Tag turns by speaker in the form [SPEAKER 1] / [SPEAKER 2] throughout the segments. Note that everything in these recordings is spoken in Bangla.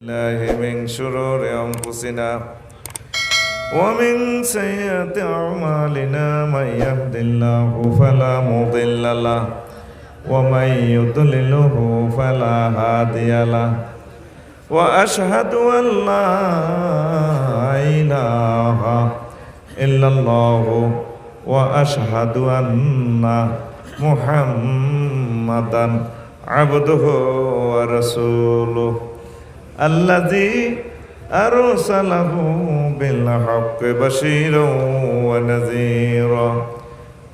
[SPEAKER 1] الله من شرور أنفسنا ومن سيئات أعمالنا من يهد الله فلا مضل له ومن يضلله فلا هادي له وأشهد أن لا إله إلا الله وأشهد أن محمدا عبده ورسوله الذي أرسله بالحق بشيرا ونذيرا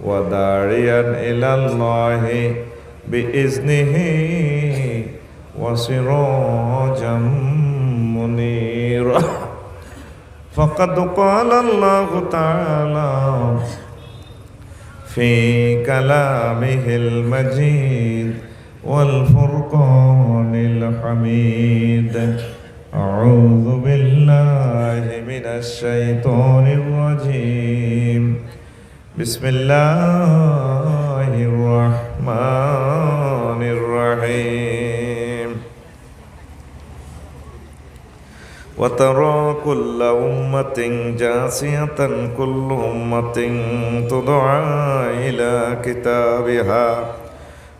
[SPEAKER 1] وداعيا إلى الله بإذنه وسراجا منيرا فقد قال الله تعالى في كلامه المجيد والفرقان الحميد أعوذ بالله من الشيطان الرجيم بسم الله الرحمن الرحيم وترى كل أمة جاثية كل أمة تدعى إلى كتابها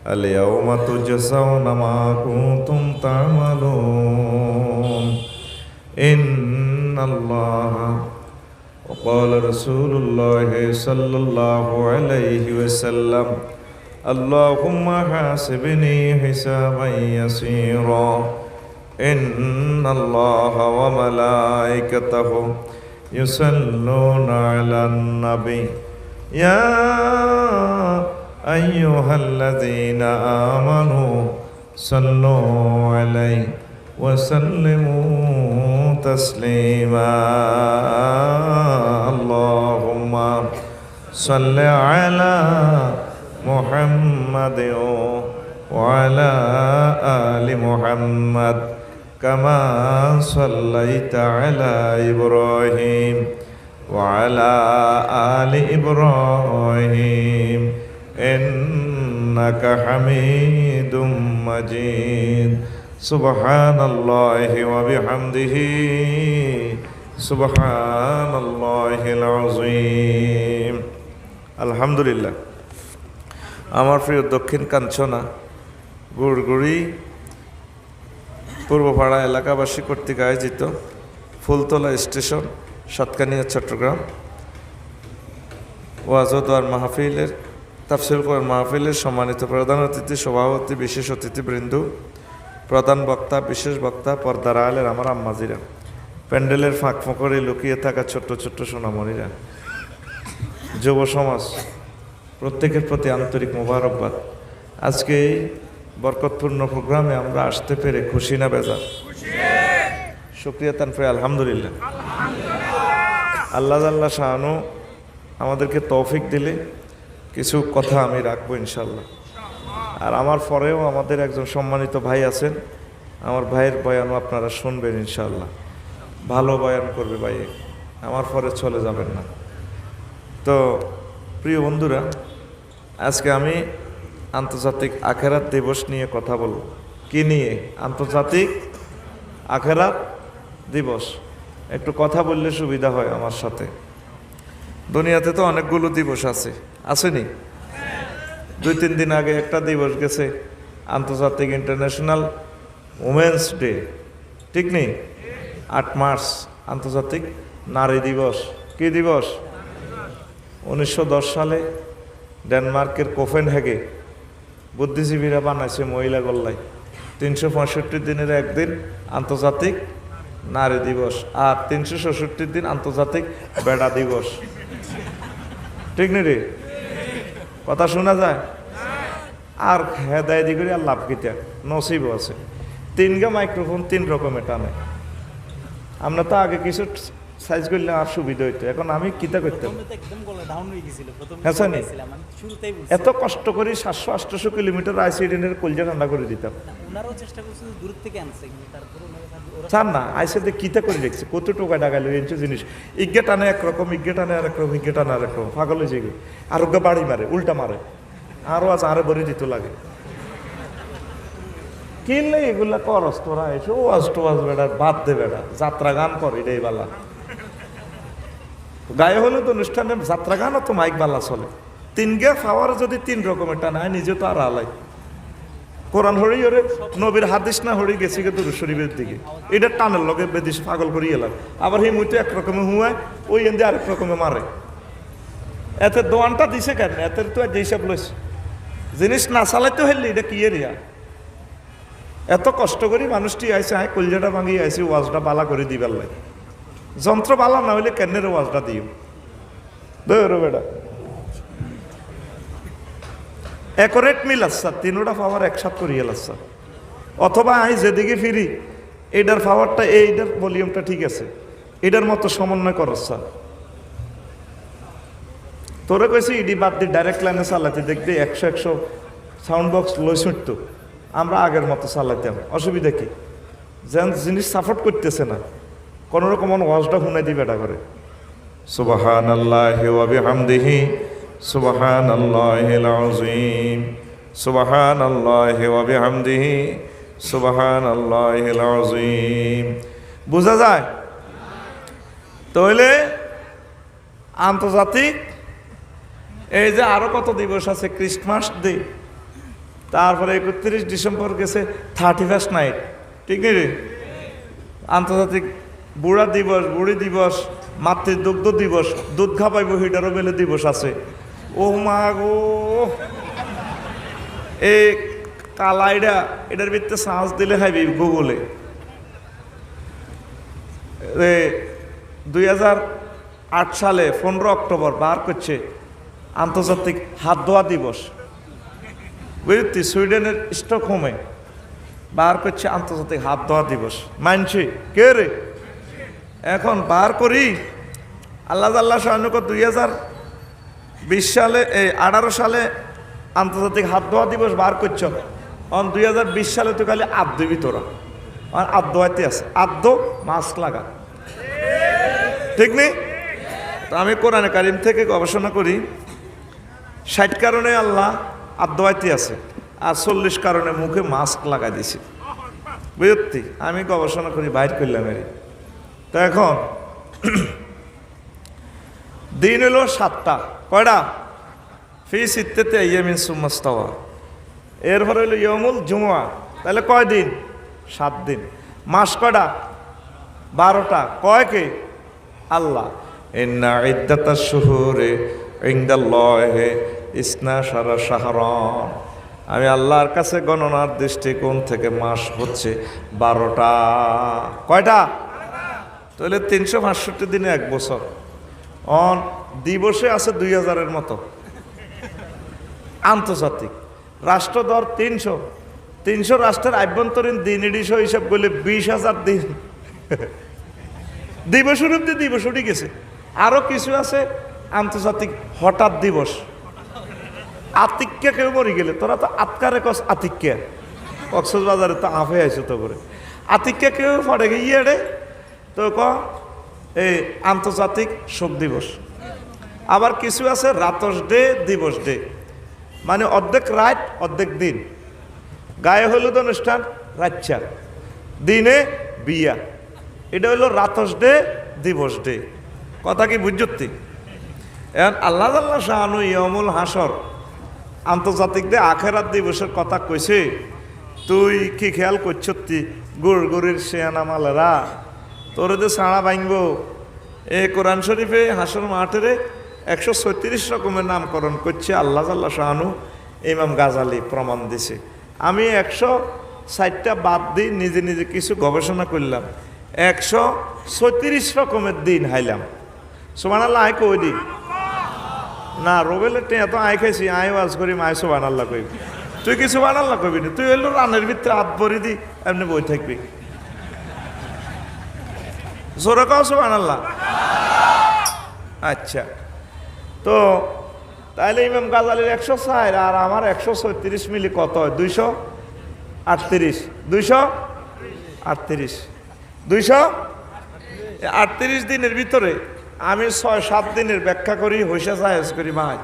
[SPEAKER 1] اليوم تجزون ما كنتم تعملون إن الله وقال رسول الله صلى الله عليه وسلم اللهم حاسبني حسابا يسيرا إن الله وملائكته يصلون على النبي يا أيها الذين آمنوا صلوا عليه وسلموا تسليما اللهم صل على محمد وعلى آل محمد كما صليت على إبراهيم وعلى آل إبراهيم إنك حميد مجيد سبحان الله وبحمده سبحان الله العظيم الحمد لله আমার প্রিয় দক্ষিণ কাঞ্চনা গুড়গুড়ি পূর্বপাড়া এলাকাবাসী কর্তৃক আয়োজিত ফুলতলা স্টেশন সাতকানিয়া চট্টগ্রাম ওয়াজ ও দোয়ার মাহফিলের তাফসীর কোরআন মাহফিলের সম্মানিত প্রধান অতিথি সভাপতি বিশেষ অতিথিবৃন্দ প্রধান বক্তা বিশেষ বক্তা পর্দার আলের আমার আম্মাজিরা প্যান্ডেলের ফাঁক ফোঁকরে লুকিয়ে থাকা ছোট্ট ছোট্ট সোনামণিরা যুব সমাজ প্রত্যেকের প্রতি আন্তরিক মোবারকবাদ। আজকে এই বরকতপূর্ণ প্রোগ্রামে আমরা আসতে পেরে খুশি না বেজার? শুকরিয়া তানফে আলহামদুলিল্লাহ। আল্লাহ শাহানু আমাদেরকে তৌফিক দিলে কিছু কথা আমি রাখবো ইনশাল্লাহ। আর আমার পরেও আমাদের একজন সম্মানিত ভাই আছেন, আমার ভাইয়ের বয়ানও আপনারা শুনবেন ইনশাল্লাহ। ভালো বয়ান করবে ভাই, আমার পরে চলে যাবেন না। তো প্রিয় বন্ধুরা, আজকে আমি আন্তর্জাতিক আখেরাত দিবস নিয়ে কথা বলব। কি নিয়ে? আন্তর্জাতিক আখেরাত দিবস। একটু কথা বললে সুবিধা হয় আমার সাথে। দুনিয়াতে তো অনেকগুলো দিবস আছে, আসেনি? 2-3 দিন আগে একটা দিবস গেছে, আন্তর্জাতিক ইন্টারন্যাশনাল উমেন্স ডে, ঠিক নেই? 8 মার্চ আন্তর্জাতিক নারী দিবস। কি দিবস? 1910 সালে ডেনমার্কের কোপেনহেগে বুদ্ধিজীবীরা বানাইছে মহিলা গল্লায় 365 দিনের একদিন আন্তর্জাতিক নারী দিবস, আর 366 দিন আন্তর্জাতিক বেড়া দিবস, ঠিক নেই রে? কথা শোনা যায়? আর হেদায় দি করি আর লাভ কিতা নসিব আছে। 3 মাইক্রোফোন 3 রকমের টানে। আমরা তো আগে কিছু সাইজ করলে আর সুবিধা হইতো, এখন আমি কিতা করতাম? এত কষ্ট করি 700-800 কিলোমিটার আইসিডেন্টের কলজা ঠান্ডা করে দিতাম। চান না আইসে কিতা করে দেখছে কত টোকা ডাকাইলো এনছে জিনিস। ইজ্ঞে টানে একরকম, ইজ্ঞে টানে আরেকরকম, ইজ্ঞে টানে আরেকরকম, পাগল হয়ে যাবে। আর বাড়ি মারে, উল্টা মারে, আরও আজ আরে ভরে দিত লাগে। কিনলে এগুলা করস তোরা এসে ওয়াজ টোয়াজ বেড়া বাদ দে বেড়া যাত্রা গান কর এটাই বালা গায়ে হলে তো অনুষ্ঠানে যাত্রা গানও তো মাইক বালা চলে তিন গে পাওয়ার যদি তিন রকমের টা নাই নিজে তো আর আলাই কোরআন হরি ওরে নবীর হাদিস না হরি গেছি গে দুরূদ শরীফের দিকে এটা টানের লগে বেদিস পাগল করি এলাম আবার এই মুইতে এক রকমের হুয়ায় ওই এন্দে আরেক রকমের মারে এতে দোয়ানটা দিছে কেন এতে তো যে হিসাব লইছে জিনিস না চালাইতে হইলে এটা কি এরিয়া এত কষ্ট করি মানুষটি আইসে আয় কলজাটা ভাঙিয়ে আইসি ওয়াজটা বালা করে দিবার লাগে যন্ত্র বালা না হইলে কেনের ওয়াজটা দিও ধরো বেটা একরেট মিল আসছা তিনোটা পাওয়ার একসাথ করিয়ে আসছা অথবা আই যেদিকে ফিরি এইটার পাওয়ারটা এইটার ভলিউমটা ঠিক আছে এটার মতো সমন্বয় করছা তোরা কইছি ইডি বাদ দিয়ে ডাইরেক্ট লাইনে চালাতে দেখবি 100 সাউন্ড বক্স লই শুনতো আমরা আগের মতো চালাইতাম অসুবিধা কি যেন জিনিস সাপোর্ট করতেছে না কোনো রকম ওয়াজটা শুনাই দিবে এটা করে সুবহানাল্লাহি ওয়া বিহামদিহি সুবহানাল্লাহিল আযীম সুবহানাল্লাহি ওয়া বিহামদিহি সুবহানাল্লাহিল আযীম বোঝা যায় তাহলে আন্তর্জাতিক এই যে আরো কত দিবস আছে ক্রিসমাস ডে তারপরে 31 ডিসেম্বর গেছে 31st নাইট ঠিক নেই আন্তর্জাতিক বুড়া দিবস বুড়ি দিবস মাতৃদুগ্ধ দিবস দুধ খাবাইব হিটারও বেলে দিবস আছে ও মা গো এই কালাইডা এটার ভিতরে সার্চ দিলে হাইবি গুগলে 2008 সালে 15 অক্টোবর বার করছে আন্তর্জাতিক হাত ধোয়া দিবস বুঝলি সুইডেনের স্টকহোমে বার করছে আন্তর্জাতিক হাত ধোয়া দিবস মানছি কে রে এখন বার করি আল্লাহ শাহানুক 2020 সালে 18 সালে আন্তর্জাতিক হাত ধোয়া দিবস বার করছ 2020 সালে তো খালি আদ দিবি তোরা আর আদ ধোয়াতে আছে আদ্য মাস্ক লাগা ঠিক নেই তো আমি কোরআনে কারিম থেকে গবেষণা করি 60 কারণে আল্লাহ আদোয়াইতে আছে আর 40 কারণে মুখে মাস্ক লাগাই দিছে বুঝতি আমি গবেষণা করি বাইর করলাম এর তো এখন দিন হলো 7টা কয়টা ফি সিত্তাতি আইয়ামিন সুম্মাস্তাওয়া এরপরে হলো ইয়ামুল জুমআ তাহলে কয় দিন 7 দিন মাস কয়টা 12টা কয় কে আল্লাহ ইন্না ইদ্দাতাশ শুহুরি ইনদাল্লাহি ইসনাশারা শাহরান আমি আল্লাহর কাছে গণনার দৃষ্টিকোণ থেকে মাস হচ্ছে 12টা কয়টা তাহলে 365 দিনে এক বছর অন দিবসে আছে 2000-এর মতো আন্তর্জাতিক রাষ্ট্র দর 300 রাষ্ট্রের আভ্যন্তরীণ দিন এডিশো হিসাব করলে 20,000 দিন দিবস রূপে দিবস উঠে গেছে আরো কিছু আছে আন্তর্জাতিক হঠাৎ দিবস আতিক্যা কেউ মরে গেলে তোরা তো আতকারে কস আতিক্যা কক্সবাজারে তো আফে আইছো তো করে আতিক্যা কেউ পড়ে গিয়ে রে তো এই আন্তর্জাতিক শোক দিবস আবার কিছু আছে রাতস ডে দিবস ডে মানে অর্ধেক রাত অর্ধেক দিন গায়ে হলুদ অনুষ্ঠান রাচ্চা দিনে বিয়া এটা হলো রাতস ডে দিবস ডে কথা কি বুঝতি এখন আল্লাহ শাহানু ইয়ামুল হাসর আন্তর্জাতিক দে আখেরাত দিবসের কথা কইছে তুই কি খেয়াল করছতি গুড় গুড়ির শেয়ানা মালেরা তোর যে সাড়া ভাঙব এ কোরআন শরীফে হাসর মাঠেরে 136 রকমের নামকরণ করছে আল্লাহ শাহানু ইমাম গাজালি প্রমাণ দিছে আমি 160টা বাদ দিয়ে নিজে নিজে কিছু গবেষণা করলাম 136 রকমের দিন হাইলাম সুবহানাল্লাহ আয় কই দি না রোবেলের টেঁ এত আয় খাইছি আয় ওয়াজ করি মায় সুবহানাল্লাহ কইবি তুই কি সুবহানাল্লাহ কইবি না তুই হলো রানের ভিতরে হাত ভরি দি এমনি বই থাকবি জোরে কও সুবহানাল্লাহ আচ্ছা তো তাইলে ইমাম গাজালির 104 আর আমার 136 মিলি কত হয় 238 238 দিনের ভিতরে আমি 6-7 দিনের ব্যাখ্যা করি হইসা সাহেজ করি ভাই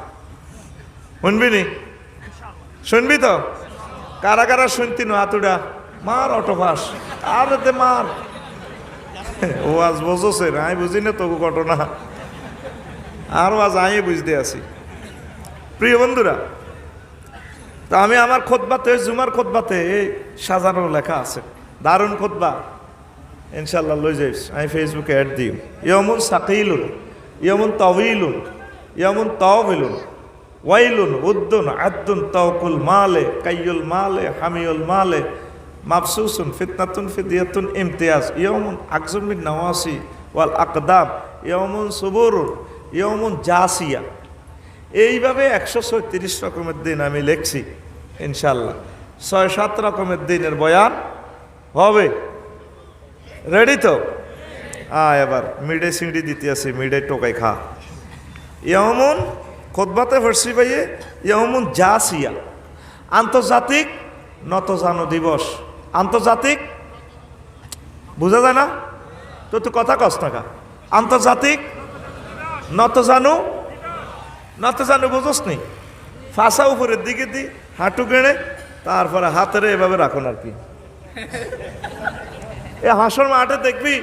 [SPEAKER 1] শুনবি নি শুনবি তো কারা কারা শুনতি না হাতুডা মার অটো পাস আর তে মার ও আজ বুঝছে আমি বুঝি না তবু ঘটনা আরও আজ আমি বুঝতে আছি। প্রিয় বন্ধুরা, তা আমি আমার খুতবাতে জুমার খুতবাতে সাজানো লেখা আছে, দারুণ খুতবা ইনশাল্লাহ লই যাইস, আমি ফেসবুকে অ্যাড দিই। ইয়মুন সাকিলুন, ইয়মুন তবিলুন, ইয়মুন তবিলুন, ওয়াইলুন উদ্দুন আদ্দুন তওকুল মালে কাইয়ুল মালে হামিউল মালে মাফসুসুন ফিতনাতুন ফিদিয়াতুন ইমতিয়াজ ইয়মুন আকজুমিন নওয়াসি ওয়াল আকদাম ইয়মুন সুবুরুন ইয়মুন জাসিয়া। এইভাবে 136 রকমের দিন আমি লিখছি ইনশাল্লাহ। 6-7 রকমের দিনের বয়ান হবে। রেডি তো? এবার মিডে সিঁড়ি দিতে আসি, মিডে টোকাই খা। ইয়মুন খুতবাতে ফরসি ভাইয়ে ইয়মুন জাসিয়া, আন্তর্জাতিক নতজানু দিবস। আন্তর্জাতিক বুঝা যায় না তো, তুই কথা কস টাকা। আন্তর্জাতিক নতজানু, নতজানু বুঝোস নি? ফাঁসা উপরের দিকে দি, হাঁটু গেড়ে, তারপরে হাতের এভাবে রাখুন আর কি। এ হাসর মাঠে দেখবি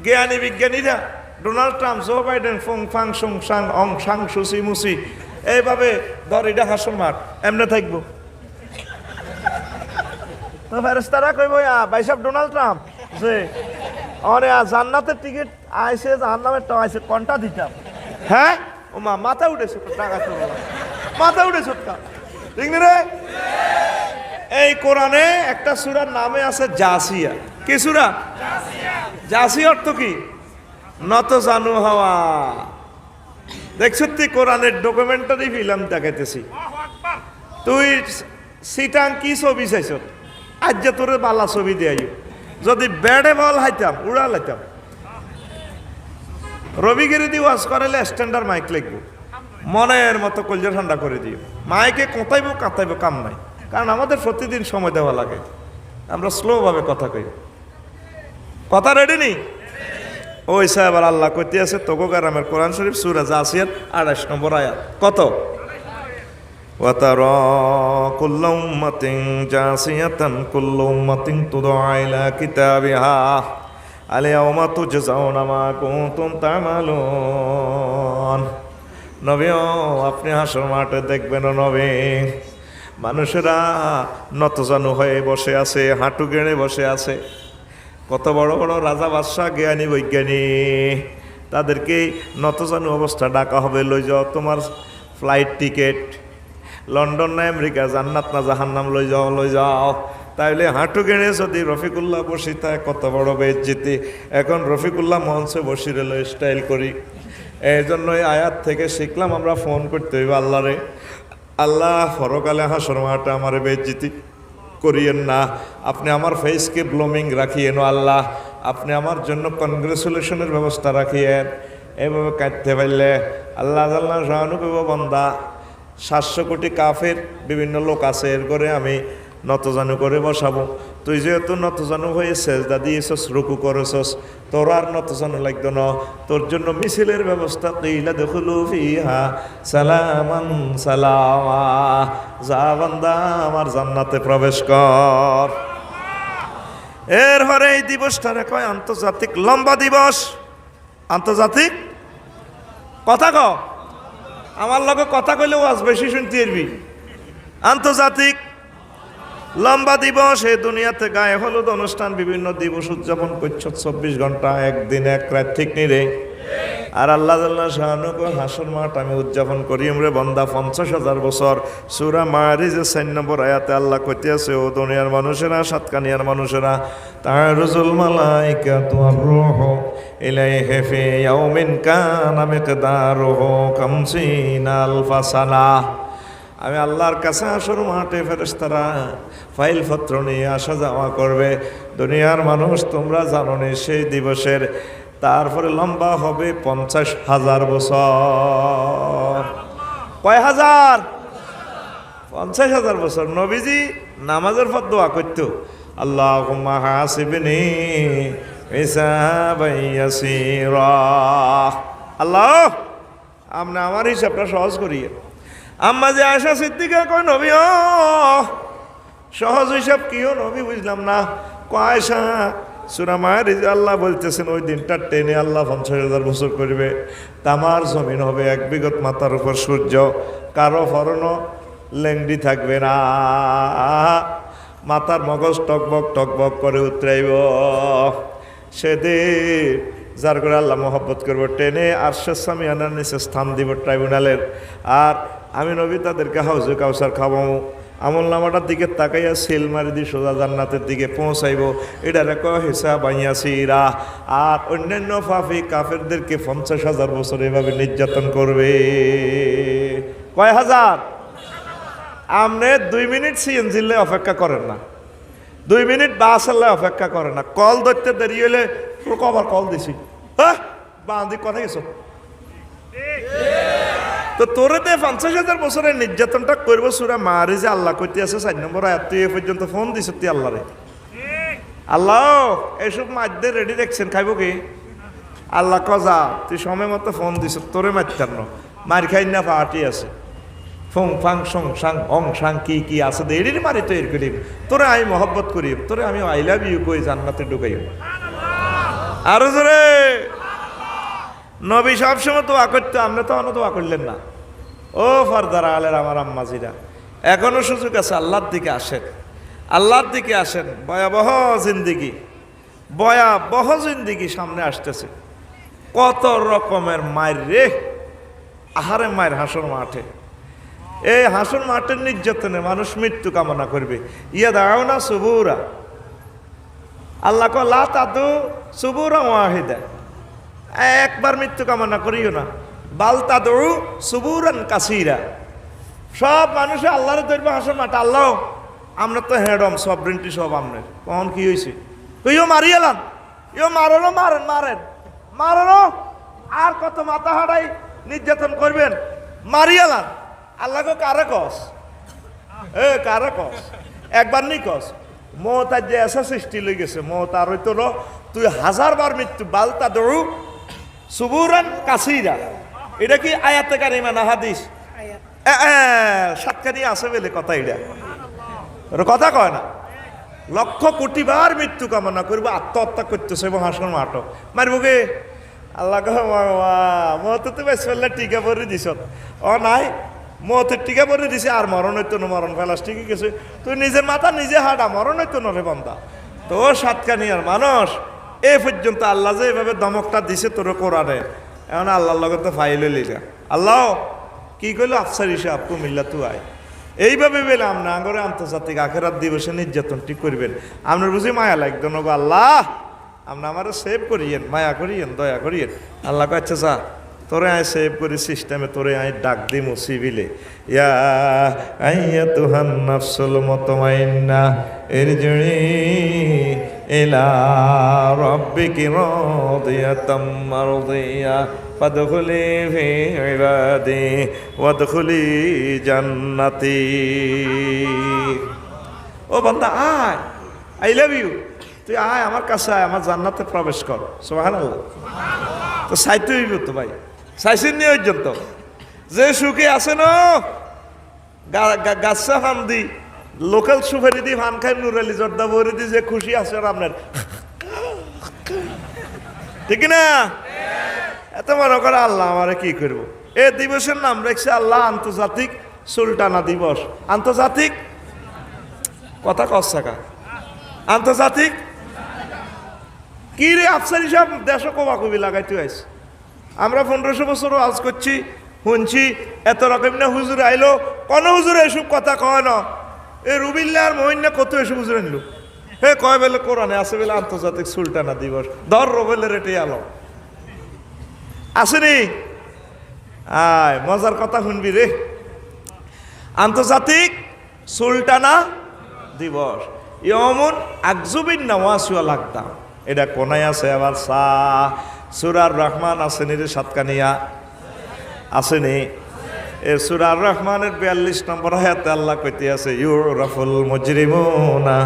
[SPEAKER 1] জ্ঞানী বিজ্ঞানীরা ডোনাল্ড ট্রাম্প, জো বাইডেন, ফং ফাং সুং সাং অং সাং সুসি মুসি এইভাবে ধর, এটা হাসর মাঠ এমনি থাকবো। তো ফেরেশতারা কইব ভাইসাব ডোনাল্ড ট্রাম্প যে অরে জান্নাতের টিকিট আইসে, জাহান্নামের টাকা আইসে, কোনটা দিতাম? হ্যাঁ ও মা মাথা উঠেছে, টাকা তো মাথা উঠেছে ঠিক রে। এই কোরআনে একটা সূরার নামে আছে জাসিয়া। কি সূরা? জাসিয়া অর্থ কি? নত জানু হওয়া। দেখছ তুই কোরআনের ডকুমেন্টারি ফিল্ম দেখাইতেছি, তুই সিটাং কি ছবি চাইছ? আজ যে তোর বালা ছবি দেয়, যদি বেড়ে বল হাইতাম উড়া লাইতাম। রবিগিরি দিয়ে ওয়াজ করাইলে স্ট্যান্ডার্ড মাইক লিখবো, মনের মতো কলজা ঠান্ডা করে দিও। মাইকে কোথাইবো কাঁতাইবো কাম নাই, কারণ আমাদের প্রতিদিন সময় দেওয়া লাগে, আমরা স্লোভাবে কথা কই। কথা রেডি নি? ওই সাহেব আল্লাহ কইতে আছে তোগো গ্রামের কোরআন শরীফ সূরা জাসিয়ার 28 নম্বর আয়াত। কত? ওয়াতারা কুল্লু উম্মাতিন জাসিয়াতান কুল্লু উম্মাতিন তুদআ ইলা কিতাবিহা আল-ইয়াওমা তুজজাউনা মা কুনতুম তা'মালুন। নবী, আপনি হাসর মাঠে দেখবেন নবী, মানুষেরা নতজানু হয়ে বসে আছে, হাঁটু গেড়ে বসে আছে। কত বড় বড় রাজা বাদশাহ, জ্ঞানী বৈজ্ঞানিক, তাদেরকে নতজানু অবস্থা ডাকা হবে, লই যাও তোমার ফ্লাইট টিকেট, লন্ডন না আমেরিকা, জান্নাত না জাহান্নাম, লই যাও লই যাও। তাইলে হাঁটু গেড়ে যদি রফিকুল্লাহ বসি, তাই কত বড় বেইজ্জতি। এখন রফিকুল্লাহ মঞ্চে বসি রেল স্টাইল করি। এই জন্যই আয়াত থেকে শিখলাম আমরা ফোন করতে হইব আল্লাহরে, আল্লাহ পরকালে হাসর মাঠে আমার বেইজ্জতি করিয়েন না, আপনি আমার ফেসকে ব্লোমিং রাখিয়েন আল্লাহ, আপনি আমার জন্য কনগ্রেচুলেশনের ব্যবস্থা রাখিয়েন। এইভাবে কাঁদতে পারলে আল্লাহ আল্লাহ সহানুভব বন্দা 700 কোটি কাফের বিভিন্ন লোক আছে, এর করে আমি নতজানু করে বসাবো। তুই যেহেতু নতজানু হয়ে সেজদা দিয়েছস, রুকু করেছস, তোর আর নতজানু লাগতো না, তোর জন্য মিছিলের ব্যবস্থা। কিলা দুখুলু ফিহা সালামান সালামা, যা বান্দা আমার জান্নাতে প্রবেশ কর। এরপরে এই দিবসটারে কয় আন্তর্জাতিক লম্বা দিবস। আন্তর্জাতিক কথা ক, আমার লগে কথা কইলেও আজ বেশি শুনতে পারবি। আন্তর্জাতিক লম্বা দিবস। এই দুনিয়াতে গায়ে হলুদ অনুষ্ঠান, বিভিন্ন দিবস উদযাপন করছ 24 ঘন্টা, একদিন এক রাত, ঠিক নি রে? আর আল্লাহ শাহানু হাসর মাঠ আমি উদযাপন করি রে বন্দা 50,000 বছর। সূরা মারিজের 4 নম্বর আয়াতে আল্লাহ কইতে আছে, ও দুনিয়ার মানুষেরা, সাতকানিয়ার মানুষেরা, তা'রুজুল মালাইকাতু আর-রূহু ইলাইহি ফি ইয়াউমিন কানা মিকদারুহু 50 আলফা সানাহ। আমি আল্লাহর কাছে হাসর মাঠে ফেরেশতারা ফাইল পত্র নিয়ে আসা যাওয়া করবে। দুনিয়ার মানুষ তোমরা জানো নি সেই দিবসের, তারপরে লম্বা হবে 50,000 বছর। কয় হাজার? 50,000 বছর। নবীজি নামাজের পর দোয়া করতো, আল্লাহুম্মা হাসিবনি হিসাবান ইয়াসীরা। আল্লাহ আপনি আমার হিসাবটা সহজ করিয়ে। আম্মা যে আয়েশা সিদ্দিকা কয়, নবী সহজ হিসাব কিও নবী বুঝলাম না। কয়সা সূরা মায়ের আল্লাহ বলতেছেন ওই দিনটা টেনে আল্লাহ 50,000 বছর করবে। তামার জমিন হবে এক বিগত মাথার উপর সূর্য, কারো ফরনো লেংডি থাকবে না, মাথার মগজ টকবক করে উতরাইব। সেদিন যার করে আল্লাহ মহব্বত করবো টেনে আরশের সামিয়ানার নিচে স্থান দিব ট্রাইব্যুনালের। আর আমি নবী তাদেরকে হাউজে কাউসার খাওয়াবো। আমল নামাটার দিকে তাকাইয়া সিল মারি দি সোজা জান্নাতের দিকে পৌঁছাইব। এটা রেখো হিসাব আইয়াছিরা। আর অন্যান্য ফাফি কাফেরদেরকে 50,000 বছর এভাবে নির্যাতন করবে। কয় হাজার? আপনি 2 মিনিট সিএনজিলে অপেক্ষা করেন না, 2 মিনিট বাস আল্লাহ অপেক্ষা করে না। কল ধরতে দেরি হলে কবার কল দিছি, হ্যাঁ বাঁধি কথা গেছো তো তোরে দে 50,000 বছরের নির্যাতনটা করবো। সূরা মারিজে আল্লাহ কইতে আছে 4 নম্বর আয়াত, তুই এ পর্যন্ত ফোন দিছ তুই আল্লাহ রে। আল্লাহ এসব মাঝে রেডি দেখছেন খাইব কি? আল্লাহ কজা তুই সময় মতো ফোন দিছ, তোরে মারতার ন মার খাই না পার্টি আছে ফং ফাং সং সাং অং সাং কি আছে দেরির মারি তো এর করি। তোরে আমি মহব্বত করি, তোরে আমি আই লাভ ইউ কই জান্নাতে ঢুকাই। আরো জোরে নবী সবসময় দোয়া করতে, আমরা তো অন্য দোয়া করলেন না। ও ফারদারা আলের আমার আম্মাজিরা, এখনো সুযোগ আছে, আল্লাহর দিকে আসেন, আল্লাহর দিকে আসেন। ভয়াবহ জিন্দিগি সামনে আসতেছে। কত রকমের মায়ের রে, আহারে মায়ের হাসর মাঠে। এই হাসর মাঠের নির্যাতনে মানুষ মৃত্যু কামনা করবে। ইয়া দাও না সুবুরা, আল্লাহ লা তাদু সুবুরা ওয়াহিদা, একবার মৃত্যু কামনা করিও না। বাল তাদু সুবুরান কাসিরা, সব মানুষে আল্লাহরে ধরবে হাসর মাঠে। আল্লাহ আমরা তো হেডম সবরিনটি সব আপনার, কখন কি হয়েছে? ইও মারি এলাম, ইও মারেনও মারেন আর কত মাথা হারাই নির্যাতন করবেন, মারি এলাম। আল্লাহকে কারে কস, কারে কস? একবার নি কস। মত আজ যে এসা সৃষ্টি লই গেছে, মত আর হইতো ন তুই 1000 বার মৃত্যু। বালতা দৌড়ু সুবুরান কাসিরা, এটা কি আয়াতে কারিমা না হাদিস? সাতখানি আছে বলে কথা, এটা কথা কয় না। লক্ষ কোটি বার মৃত্যু কামনা করবো, আত্মহত্যা করতেছে এবং হাসন মাঠ মারব গে। আল্লাহ মত তো বেশ টিকা পরে দিস, ও নাই মতের টিকা পরে দিছে আর মরণ হইতো না, মরণ ফেলাস ঠিকই গেছে। তুই নিজের মাথা নিজে হাঁটা, মরণ হইতো না রে বন্দা। তো সাতখানি আর মানুষ এ পর্যন্ত আল্লাহ যে এভাবে দমকটা দিছে তোর কোরআনে, এখন আল্লাহর লগে তো ফাইল লিখা। আল্লাহ কি কইলো? আফসার হিসাব কুমিল্লা তু আয়। এইভাবে বেলাম না করে আন্তর্জাতিক আখেরাত দিবসে নির্যাতন ঠিক করবেন। আপনার বুঝি মায়া লাগতো না গো আল্লাহ, আপনি আমার সেভ করিয়েন, মায়া করিয়েন, দয়া করিয়েন। আল্লাহ আচ্ছা যা তোরে আয় সেভ করি সিস্টেমে, তোরে আয় ডাক দিমু সিভিলে। ইয়া আইয়াতুহান নাফসুল মুতমাইন্না ইরজিই ইলা রাব্বিকি রাদিয়াতাম মারদিয়া ফাদখুলি ফি ইবাদি ওয়াদখুলি জান্নাতি। ও বান্দা আয়, আই লাভ ইউ, তুই আয় আমার কাছে আয়, আমার জান্নাতে প্রবেশ কর। সুবহানাল্লাহ। তো চাইতে হইব তো ভাই, চাইছেন নি পর্যন্ত? যে সুখে আছে না গাছা ফান দি লোকাল সুপারি দি ফান খাই নুরালি জর্দা ভরে দি, যে খুশি আছে আপনার, ঠিক না? এত মনে করে আল্লাহ আমারে কি করবো। এ দিবসের নাম রেখেছে আল্লাহ আন্তর্জাতিক সুলতানা দিবস। আন্তর্জাতিক কথা কসাকা, আন্তর্জাতিক কি রে আফসার হিসাব দেশ কবাকবি লাগাইতে আইস। আমরা 1500 বছর আজ করছি, শুনছি এত রকম না হুজুর আইলো, কোন হুজুরে এসব কথা কয় না। এই রুবিল্লা আর মহিনা কত এসব হুজুর আনলো, হে কয় বেলে কোরআনে আছে বেলে আন্তর্জাতিক সুলতানা দিবস, ধর রবেলে রেটে আলো আসেনি। আয় মজার কথা শুনবি রে, আন্তর্জাতিক সুলতানা দিবস। ইয়মুন আকজুবিন নওয়াসিয়া লাগতাম, এটা কোনায় আছে আবার সূরার রহমান আসেনি রে, সাতকানিয়া আসেনি। এ সূরা রহমানের 42 নম্বর আয়াতে আল্লাহ কইতে আছে ইউরাফুল মুজরিমুনা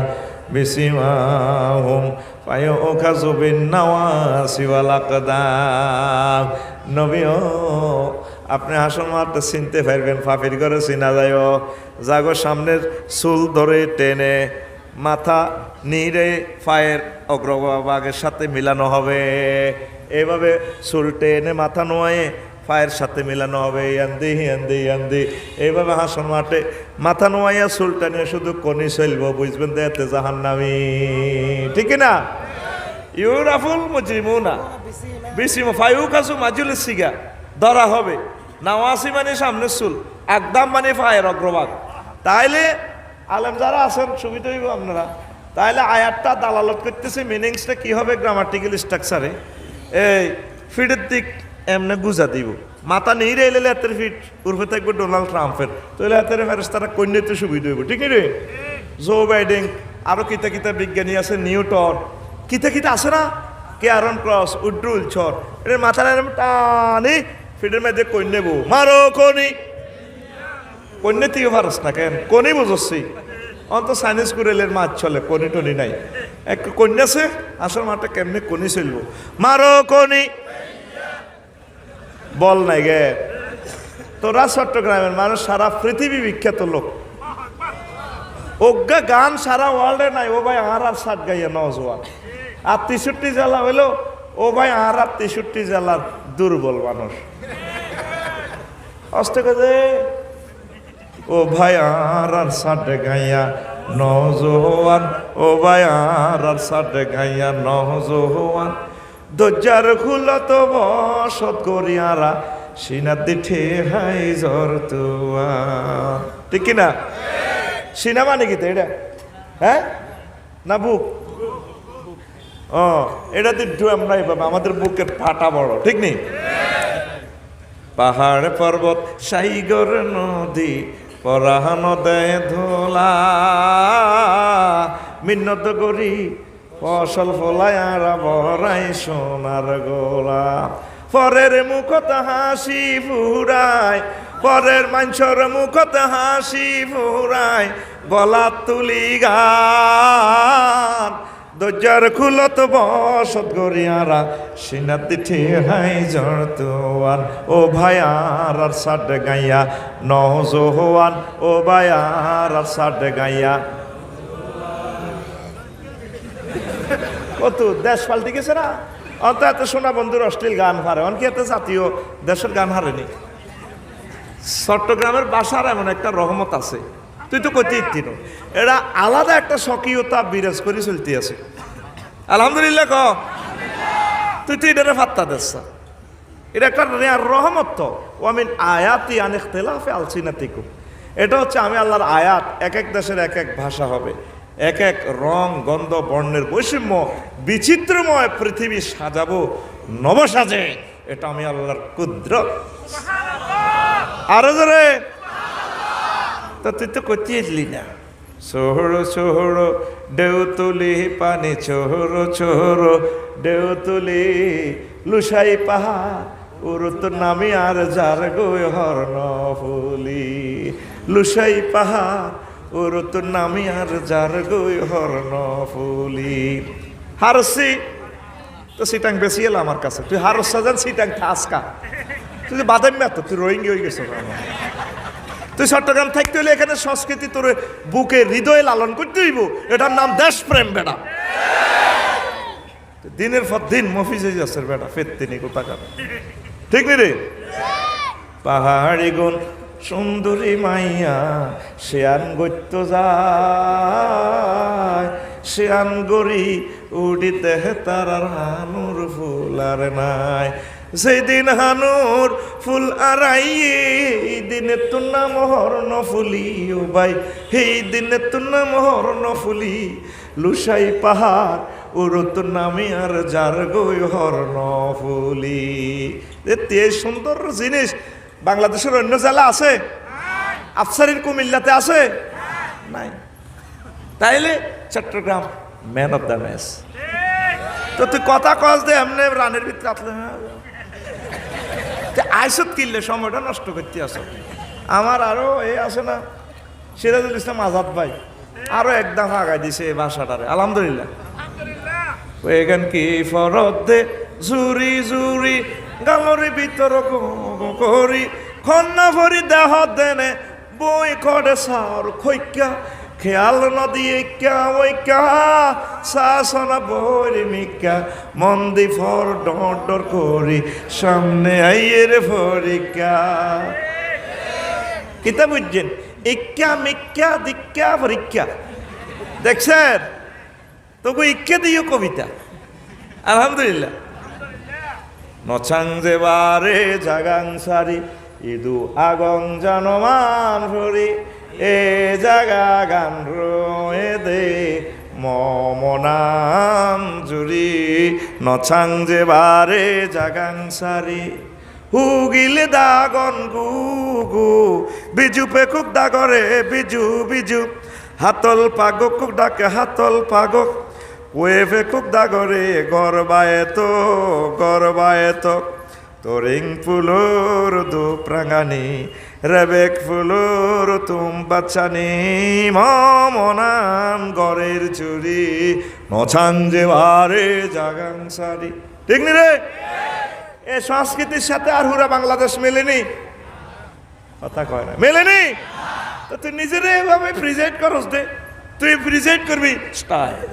[SPEAKER 1] বিসিমাহুম ফায়ুখাযু বিন নাওয়াসি ওয়াল আকদাম। নবী আপনি হাসন মারতে চিনতে পারবেন, ফাফির ঘরে চিনা যায়। জাগো সামনের চুল ধরে টেনে মাথা নিড়ে পায়ের অগ্রভাগের সাথে মিলানো হবে। এইভাবে চুল টেনে মাথা নোয়ে পায়ের সাথে মিলানো হবে। ইয়ান্দি ইয়ান্দি ইয়ান্দি এইভাবে হাসন মাঠে মাথা নোয়াইয়া চুলটা নিয়ে শুধু কনি চলবো, বুঝবেন তো এতে জাহান্নামী, ঠিক না? ইউরাফুল মুজরিমুনা বিসিম ফায়ুকাসু মাজুলিস সিগা, ধরা হবে। নাওয়াসি মানে সামনের চুল, একদম মানে পায়ের অগ্রভাগ। তাইলে আলেম যারা আছেন সুবিধা হইব আপনারা। তাইলে আয়াতটা দালালত করতেছে মিনিংসটা কি হবে গ্রামাটিক্যাল স্ট্রাকচারে। এই ফিটের দিক এমনি গুজা দিব, মাথা নেই রে এলে হাতের ফিট উর্ফে থাকবে ডোনাল্ড ট্রাম্পের, তাহলে হাতের ফেরেস তারা কন্যাতে সুবিধা হইব, ঠিক রে? জো বাইডেন, আরো কিতা কিতা বিজ্ঞানী আছে, নিউটন, কিতা কিতা আছে না, কেয়ারন ক্রস, উড্রুল ছর, এর মাথার এরম টানি ফিটের মধ্যে কন্যা বউ মারো কনি, কন্যা থেকে ফারস না কেন কনি বুঝছি। অন্ত সাইন্স কুরেলের মাছ চলে, কনি টনি নাই, এক কন্যা আছে আসল মাঠে কেমনি কনি চলবো, মারো কনি বল নাই গে। তোরা চট্টগ্রামের মানুষ সারা পৃথিবী বিখ্যাত লোক, অজ্ঞা গান সারা ওয়ার্ল্ডে নাই। ও ভাই আর 60 গাইয়া নজওয়ান, আর 63 জেলা হইলো ও ভাই আর 63 জেলার দুর্বল মানুষ। অস্তে কাজে ও ভাই আর 60 গাইয়া নজওয়ান, ও ভাই আর 60 গাইয়া নজওয়ান, দরজার খুলত বসত করিয়ারা সিনাতে ঠেহাই জ্বর তুয়া, ঠিক কিনা? সিনা মানে কি তো এটা, হ্যাঁ না বুক? ও এটা তো আমরা এইভাবে আমাদের বুকের ফাটা বড়, ঠিক নেই? পাহাড় পর্বত সাইগর নদী পরাহান দেয় ধোলা, মিন্নত করি ফসল ফলায় আর বরাই সোনার গোলা, পরের মুখত হাসি ফুরায়, পরের মানুষের মুখত হাসি ফুরায়, গলা তুলি গান, দরজার খুলত বসত গরিয়ারা সিনাতি ঠেহাই জড়তুয়ান, ও ভাই আর 60 গাইয়া নজওয়ান, ও ভাই আর 60 গাইয়া। কত দেশ পাল্টে গেছে না, অন্ত এত সোনা বন্ধুর অশ্লীল গান হারে, অনকি এত জাতীয় দেশের গান হারেনি। চট্টগ্রামের বাসার এমন একটা রহমত আছে, তুই তো কইতে ইত্তিন, এরা আলাদা একটা স্বকীয়তা বিরাজ করে চলতে আছে। আলহামদুলিল্লাহ ক, তুই তো এটারে ফাত্তা দেশ, এটা একটা রহমত। তো ওয়ামিন আয়াতি আন ইখতিলাফি আলসিনাতিকুম, এটা হচ্ছে আমি আল্লাহর আয়াত, এক এক দেশের এক এক ভাষা হবে, এক এক রং গন্ধ বর্ণের বৈষম্য বিচিত্রময় পৃথিবী সাজাবো নবসাজে, এটা আমি আল্লাহর কুদরত। আরো জোরে, তা তুই তো করতে এলি না। ছোড়ো ছোড়ো ঢেউ তুলি পানি, ছোড়ো ছোড়ো ঢেউ তুলি লুসাই পাহাড়, উরুত নামি আর যার গই হর্ণ ফুলি, লুসাই পাহাড় উরুত নামি আর যার গই হর্ণ ফুলি। হারসি তো সিটাং বেশি এলো আমার কাছে, তুই হারস সাজান সিটাং থাসকা, তুই বাদাম তো তুই রোহিঙ্গি হয়ে গেছ। তুই চট্টগ্রাম থাকতে হলে এখানে সংস্কৃতি তোর বুকে হৃদয়ে লালন করতে হইব, এটার নাম দেশপ্রেম বেটা। দিনের পর দিন মফিজে যাচ্ছে বেটা, ফেরতিনি কোথাকার, ঠিক নি রে? পাহাড়ি গুণ সুন্দরী মাইয়া শেয়ান গত্য যায়, শেয়ান গড়ি উড়িতে তার হানুর ফুল আর নাই, সেদিন হানুর ফুল আড়াইয়ে এই দিনে তোর নাম হর্ণ ফুলি, ও ভাই এই দিনে তোর নাম হর্ণ ফুলি, লুসাই পাহাড় ওর তোর নামে আর যার গই হর্ণ ফুলি। এই সুন্দর জিনিস বাংলাদেশের অন্য জেলা আছে? আফসারির কুমিল্লাতে আছে? নাই। তাইলে Chittagong man of the match. তো তুই কথা কস দে এমনি রানের ভিতরে আসলে আইসত কিনলে সময়টা নষ্ট করতে আস। আমার আরো এই আছে না সিরাজুল ইসলাম আজাদ ভাই, আরো একদম আগাই দিছে এই ভাষাটারে, আলহামদুলিল্লাহ। এখান কি ফরত দে জুরি জুরি গালরি ভিতর করি খন্না ভরি দেহ দেনে বই করে সার খৈক্যা খেয়াল নদী ঐক্যা ঐক্যা শাসনা বই মিক্যা মন্দি ফর ডর করি সামনে আইয়ের পরীক্ষা কিতা বুঝছেন ইক্যা মিক্যা দিক্যা পরীক্ষা দেখছেন তবু ইক্যা দিও কবিতা আলহামদুলিল্লাহ নচাং যে বারে জাগাং সারি ইদু আগং জানমান ভরি এ জাগা গান রয়ে দে মমনাম জুরি নচাং যে বারে জাগাং সারি হুগিলে দাগন গু গু বিজু পেকুক দাগরে বিজু বিজু হাতল পাগক ডাকে হাতল পাগক ওয়ে ফেকুক দাগরে গরবায়েত তোরিং ফুলোর দু প্রাঙ্গানি রেবেক ফুলোর তুম বাচ্চানি মমনাম গরের চুরি নছাং যে বারে জাগাং সারি ঠিক নি রে এ সংস্কৃতির সাথে আর হুরা বাংলাদেশ মেলেনি কথা কয় না মেলেনি তো তুই নিজেরে এভাবে প্রিজাইড করস দে তুই প্রিজাইড করবি স্টাইল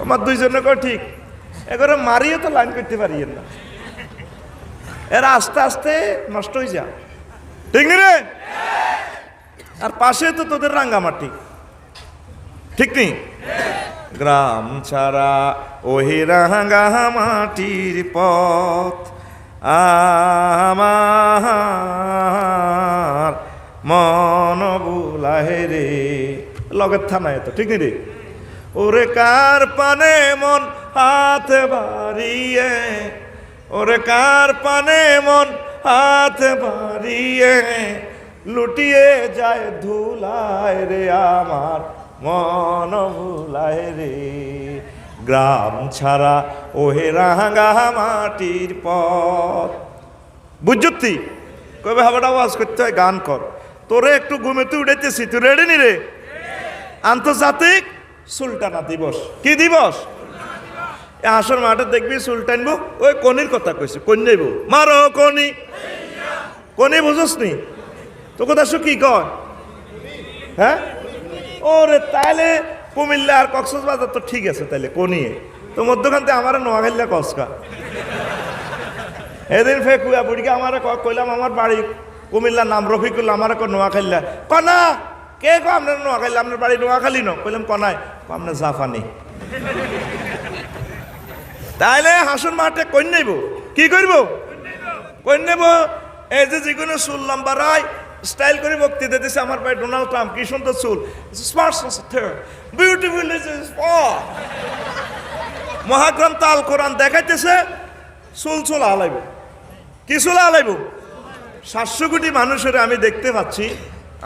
[SPEAKER 1] আমার দুইজনে কয় ঠিক এগুলো মারিয়ে তো লাইন করতে পারি না এরা আস্তে আস্তে নষ্ট হয়ে যা ঠিক নি রে আর পাশে তো তোদের রাঙ্গামাটি ঠিক নি গ্রাম ছাড়া ওহি রাঙ্গা মাটির পথ আমার মন বুলাহে রে লগের থানায় তো ঠিক নি রে ওরে কার পানে মন হাতে বাড়িয়ে ওরে কার পানে মন হাতে বাড়িয়ে লুটিয়ে যায় ধুলায় রে আমার মন ভুলায় রে গ্রাম ছাড়া ওহে রাঙ্গা মাটির পথ বুঝছি কবে হাবাটা ওয়াজ করতে হয় গান কর তোরে একটু ঘুমেতে উঠেতেছি তুই রেডি নি রে আন্তর্জাতিক সুলতানা দিবস কি দিবস হাসর মাঠে দেখবি সুলতানবো ওই কনির কথা কইছে কোন নেব মারো কনি কনি বুঝস নি তো কথা শু কি কয় হ্যাঁ ওরে তাইলে কুমিল্লা আর কক্সবাজার তো ঠিক আছে তাইলে কনিয়ে তো মধ্যখানতে আমার নোয়াখাইলা কসকা এদিন ফে কুয়া বুড়িকে আমার কইলাম আমার বাড়ি কুমিল্লার নাম রফিকুল্লা আমার নোয়াখাইলা কনা কে কো আপনার নোয়াখালী আপনার বাড়ি নোয়াখালী ন কইলাম কনায় আপনার জাফানি তাইলে হাসন মাঠে কইন নেব কি করব কইন নেব এই যে যেগুলো চুল লম্বা রায় স্টাইল করে বক্তৃতা দিতেছে আমার ভাই ডোনাল্ড ট্রাম্প কি সুন্দর চুল স্মার্ট বিউটিফুল মহাগ্রন্থ আল কোরআন দেখাইতেছে চুল চুল আলাইব কি চুল আলাইব 700 কোটি মানুষের আমি দেখতে পাচ্ছি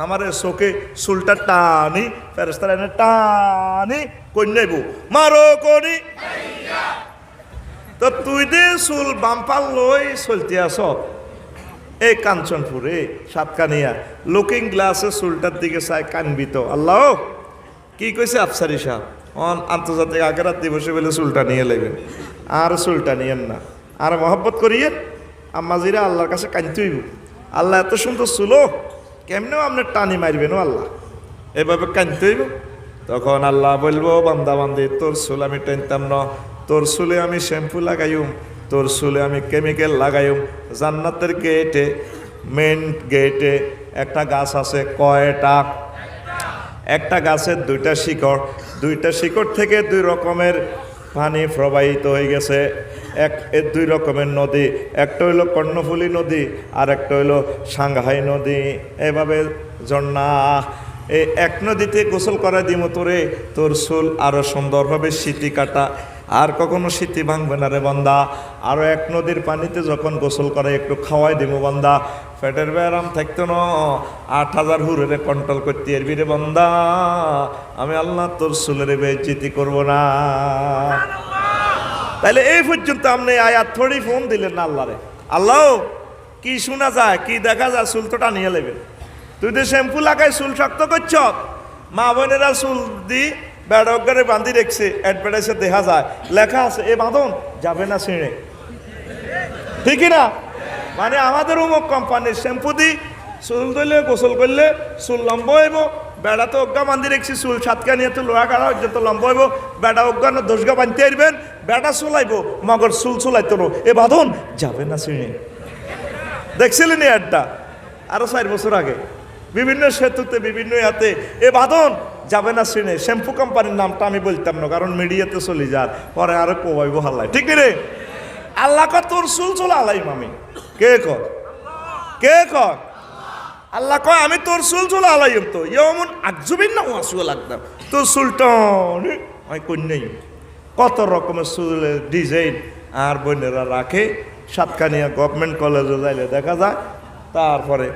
[SPEAKER 1] আমার চোখে চুলটা টানি ফেরেস্তারা এনে টানি কই নেব মারো করি তো তুই দে চুল বাম্পাল লই চলতে আস এই কাঞ্চনপুরে সাতকানিয়া লুকিং গ্লাসে চুলটার দিকে চাই কানবি তো আল্লাহ কি কইছে আফসারি সাহেব আন্তর্জাতিক আখেরাত দিবসে বলে চুলটা নিয়ে নেবেন আর চুলটা নিয়েন না আর মহব্বত করিয়ে আম্মাজিরা আল্লাহর কাছে কানতে হইব আল্লাহ এত সুন্দর চুল কেমনেও আপনার টানি মারবেন আল্লাহ এভাবে কানতে হইব তখন আল্লাহ বলবো বান্দা বান্দি তোর চুল আমি টানতাম না তোর চুলে আমি শ্যাম্পু লাগাইম তোর চুলে আমি কেমিক্যাল লাগাইম জান্নাতের গেটে মেন গেটে একটা গাছ আছে কয়টা একটা গাছের দুইটা শিকড় থেকে 2 রকমের পানি প্রবাহিত হয়ে গেছে এর 2 রকমের নদী একটা হইল কর্ণফুলী নদী আর একটা হইল সাংহাই নদী এভাবে ঝর্ণা এই এক নদীতে গোসল করা দিমো তোরে তোর চুল আরো সুন্দর হবে স্মৃতি কাটা আর কখনো স্মৃতি ভাঙবে না রে বান্দা আরো এক নদীর পানিতে যখন গোসল করে একটু খাওয়াই দিমো বান্দা পেটের ব্যায়াম থাকতো না 8000 হুরে কন্ট্রোল করতে এরবি রে বান্দা আমি আল্লাহ তোর চুলের বেইজ্জতি করব না তাইলে এই পর্যন্ত আপনি আয়াত থোড়ি ফোন দিলেন না আল্লাহরে আল্লাহ কি শোনা যায় কি দেখা যায় চুল তো টানিয়ে নেবেন তুই তো শ্যাম্পু লাগাই চুল শক্ত করছ মা বোনেরা চুল দি বেড়ে বাঁধি রেখছে অ্যাডভার্টাইজে দেখা যায় লেখা আছে এ বাঁধন যাবে না ছিঁড়ে ঠিকই না মানে আমাদের অমুক কোম্পানির শ্যাম্পু দি চুল ধরলে গোসল করলে চুল লম্বা হইব, বেড়া তো অজ্ঞা বান্ধি রেখছি, চুল সাতকা নিয়ে তো লোহা কাটা যত লম্বা হইব, বেড়া অজ্ঞা না দশগা বাঁধতে আসবেন, বেড়া চুলাইব মগর চুল চুলাইতো না, এ বাঁধন যাবে না চিনি। দেখছিলেন একটা আরো 4 বছর আগে বিভিন্ন সেতুতে বিভিন্ন ইয়াতে এ বাঁধন যাবে না চিনে। শ্যাম্পু কোম্পানির নামটা আমি বলতাম না, কারণ মিডিয়াতে চলে যার পরে আরো কোবাইব হাল্লাই, ঠিক রে? আল্লাহ কর তোর চুল চুলা আলাইম আমি, কে কর? কে কর? আল্লাহ কয় আমি তোর চুল চুলা আলাইম তো এমন আকজুবিন না ওয়াসুয়া লাগতাম তোর চুলটা আমি কন্যাই কত রকমের চুলের ডিজাইন আর বোনেরা রাখে। সাতকানিয়া গভর্নমেন্ট কলেজে যাইলে দেখা যায়। তারপরে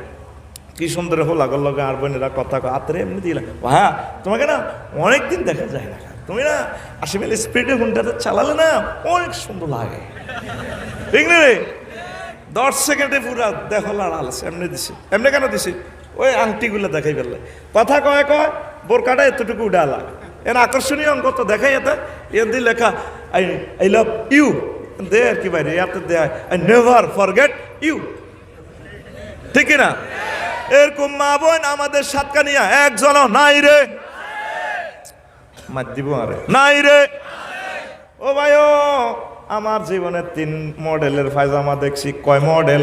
[SPEAKER 1] কি সুন্দর হোলাগর লগে আর বোনেরা কথা কয়, আত্রে এমনি দিলে হ্যাঁ তোমাকে না অনেকদিন দেখা যায় না, তুমি না 80 মাইল স্পিডে হুন্ডাতে চালালে না অনেক সুন্দর লাগে, ঠিক না রে? 10 সেকেন্ডে পুরা দেখো লাড়াল এমনি দিছে। এমনি কেন দিছে? ওই আংটিগুলো দেখাই ফেললে কথা কয় কয় বোরকাটা এতটুকু উডালা, এর আকর্ষণীয় অঙ্ক তো দেখাই এতে এর দিয়ে লেখা আই লাভ ইউ দে আর কি বাইরে এতে দেয় আই নেভার ফরগেট ইউ, ঠিক না? এরকম মা বোন আমাদের সাতকানিয়া একজনও নাই রে, মার দিব আরে নাই রে। ও ভাই ও আমার জীবনে 3 মডেলের পায়জামা দেখছি। কয় মডেল?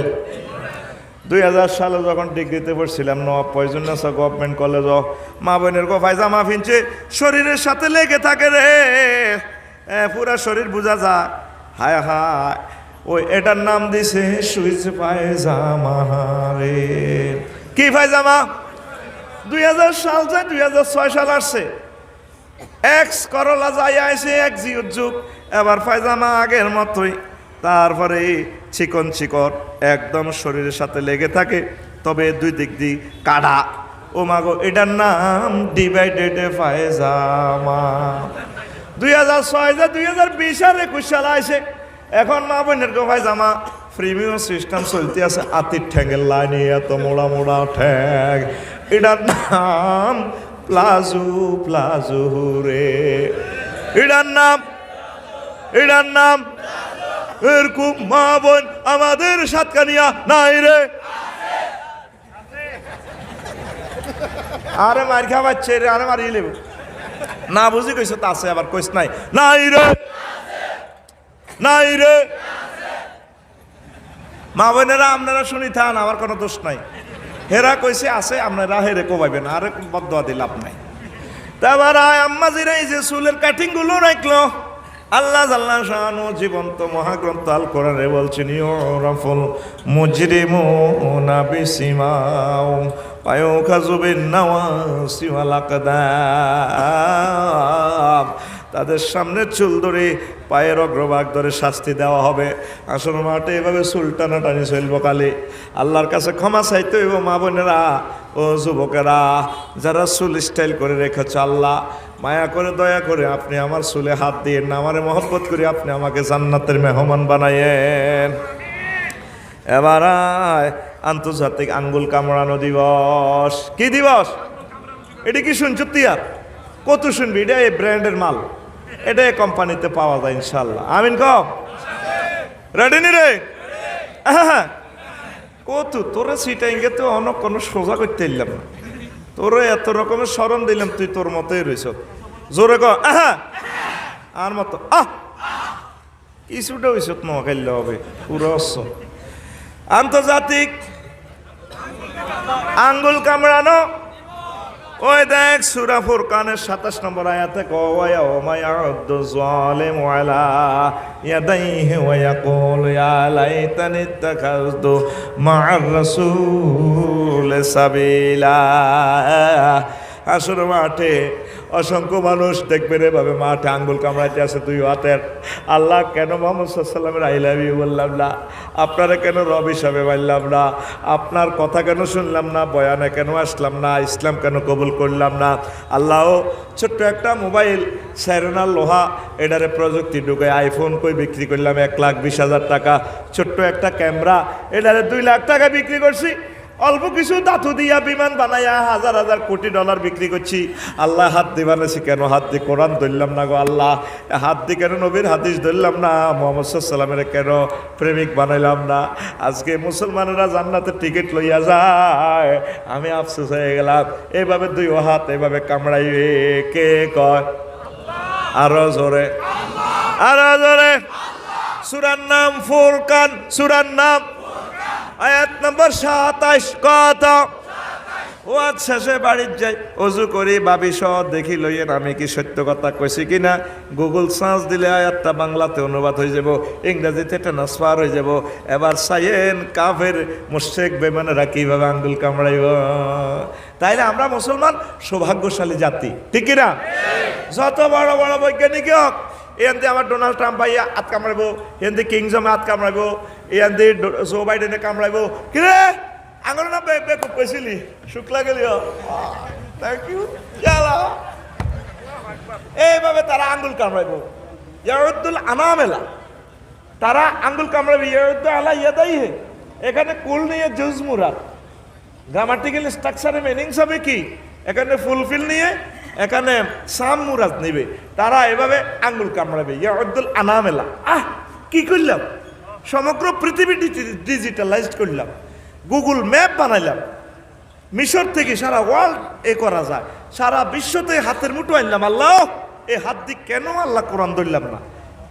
[SPEAKER 1] 2000 সালে যখন ডিগ্রিতে পড়ছিলাম নবাব ফয়জুন্নেসা গভর্নমেন্ট কলেজ, মা বোনের গো পায়জামা ফিনছে শরীরের সাথে লেগে থাকে রে, পুরা শরীর বোঝা যায়। হায় হায় ওই এটার নাম দিছে সুইচ পায়জামা রে। কি পায়জামা? 2000 সাল যায় 2006 সাল আসছে, এক্স করলা যাই আইছে এক জিউর যুগ, এবার পায়জামা আগের মতোই। তারপরে চিকন চিকন একদম শরীরের সাথে লেগে থাকে, তবে 2 দিক দিয়ে কাটা। ও মাগো এটার নাম ডিভাইডেড পায়জামা। 2006 যা 2020 আর 21 সাল আইছে, এখন মা বোনের গো পায়জামা প্রিমিয়াম সিস্টেম চলতে আছে, আতির ঠ্যাঙের লাইনে এত মোড়া মোড়া ঠ্যাং, এটার নাম প্লাজো প্লাজো রে, এটার নাম এরকম মা বোন আমাদের সাতকানিয়া নাই রে। আরে মার খাওয়াচ্ছে রে, আরে মারিয়ে নেব না বুঝি কইস তা আছে, আবার কইস নাই নাই রে, নাই রে। মা বোনেরা আপনারা শুনি থান, আমার কোনো দোষ নাই, হেরা কইছে আছে, আপনারা হেরে কোবাইবেন, আরে বদয়া দিল লাভ নাই। তারপর আম্মা জিরা এই যে চুলের কাটিং গুলো রাখলো, আল্লাহ জাল্লা শানু জীবন্ত মহাগ্রন্থ আল কোরআনে বলছেন ইউরাফুল মুজরিমুনা বিসিমাহুম ফায়ুখাযু বিন-নাওয়াসি ওয়াল আকদাম, তাদের সামনে চুল ধরে পায়ের অগ্রভাগ ধরে শাস্তি দেওয়া হবে। আসল মাঠে এভাবে চুল টানাটানি চলব কালে আল্লাহর কাছে ক্ষমা চাইতে হইব। মা বোনেরা ও যুবকেরা যারা চুল স্টাইল করে রেখেছ, আল্লাহ মায়া করে দয়া করে আপনি আমার চুলে হাত দিয়ে না, আমারে মহব্বত করে আপনি আমাকে জান্নাতের মেহমান বানাইয়েন। এবার আন্তর্জাতিক আঙ্গুল কামড়ানো দিবস। কি দিবস? এটা কি শুনছো তুই? আর কত শুনবি? এটা এই ব্র্যান্ডের মাল, এটা এই কোম্পানিতে পাওয়া যায় ইনশাল্লাহ। আমিন কও রেডি নি রে? হ্যাঁ কত তোরে সিটাইঙ্গে তো অনেক কোনো সোজা করতে এলাম না, তোরে এত রকমের শরম দিলাম, তুই তোর মতোই রয়েছ। জোরে ক হ্যাঁ আর মতো কিছুটা হইস নোয়াখাইলে হবে পুরো। আন্তর্জাতিক আঙ্গুল কামড়ানো, ওই দেখ সূরা ফুরকানের 27 নম্বর আয়াতে কওয়া ও মায়াউদ্দু যালিমু আলা ইয়াদাইহি ওয়া ইয়াকুলু ইয়া লাইতানি ইত্তাখাযতু মা'আর রাসূল সাবিলা। আসর মাঠে অসংখ্য মানুষ দেখবে রে ভাবে মাঠে আঙ্গুল কামড়াইতে আছে 2 হাতের। আল্লাহ কেন মুহাম্মদ সাল্লাল্লাহু আলাইহি ওয়াসাল্লামের আই লাভ ইউ বললাম না, আপনারা কেন রব হিসাবে মানলাম না, আপনার কথা কেন শুনলাম না, বয়ানে কেন আসলাম না, ইসলাম কেন কবুল করলাম না। আল্লাহ ছোট্ট একটা মোবাইল সাইরোনার লোহা এটারে প্রযুক্তি ঢুকে আইফোন কই বিক্রি করলাম 1,20,000 টাকা, ছোট্ট একটা ক্যামেরা এটারে 2 লাখ টাকা বিক্রি করছি। অল্প কিছু ধাতু দিয়া বিমান বানাইয়া হাজার হাজার কোটি ডলার বিক্রি করছি। আল্লাহ হাত দিয়ে বানাইছি কেন? হাত দিয়ে কোরআন ধরলাম না গো আল্লাহ, হাত দিয়ে কেন নবীর হাদিস ধরলাম না, মুহাম্মদ সাল্লামের কেন প্রেমিক বানাইলাম না? আজকে মুসলমানেরা জান্নাতের টিকিট লইয়া যায়, আমি আফসোস হয়ে গেলাম। এইভাবে দুই হাত এইভাবে কামড়াইবে কে কয়? আরো জোরে, আরো জোরে। সূরার নাম ফুরকান, সূরার নাম আয়াত নম্বর 27। কত? ওয়াজ শেষে বাড়ির যাই, অজু করি, ভাবি সহ দেখি লইয়েন আমি কি সত্য কথা কইছি কিনা। গুগল সার্চ দিলে আয়াতটা বাংলাতে অনুবাদ হয়ে যাব, ইংরেজিতে ট্রান্সফার হয়ে যাব। এবার সাইয়েন কাফের মুশরিক বেঈমানেরা কিভাবে আঙ্গুল কামড়াইব। তাইলে আমরা মুসলমান সৌভাগ্যশালী জাতি, ঠিক কিনা? যত বড় বড় বৈজ্ঞানিক হোক, এখান আমার ডোনাল্ড ট্রাম্প ভাইয়া হাত কামড়াইব, এখান থেকে কিংজমে হাত কামড়াইব, এখান থেকে জো বাইডেনে কামড়াইব। কিরে আঙুল না বেকুব পেয়েছিলি, শুক্লা গেলি। Thank you. এইভাবে তারা আঙ্গুল কামড়াইব। ইয়ারুদ্দুল আনামেলা, তারা আঙ্গুল কামড়াইবে। ইয়ারুদ্দু আলা ইয়াদাই হে, এখানে কুল নিয়ে জুজ মুরাদ, গ্রামাটিক্যাল স্ট্রাকচারে মিনিংস হবে কি? এখানে ফুলফিল নিয়ে এখানে সাম মুরাদ নিবে। তারা এভাবে আঙ্গুল কামড়াবে। ইয়ারুদ্দুল আনামেলা। কি করলাম? সমগ্র পৃথিবী ডিজিটালাইজড করলাম, গুগল ম্যাপ বানাইলাম, মিশর থেকে সারা ওয়ার্ল্ড এ করা যায়, সারা বিশ্বতে হাতের মুঠো আনলাম। আল্লাহ এই হাত দিয়ে কেন আল্লাহ কোরআন ধরলাম না?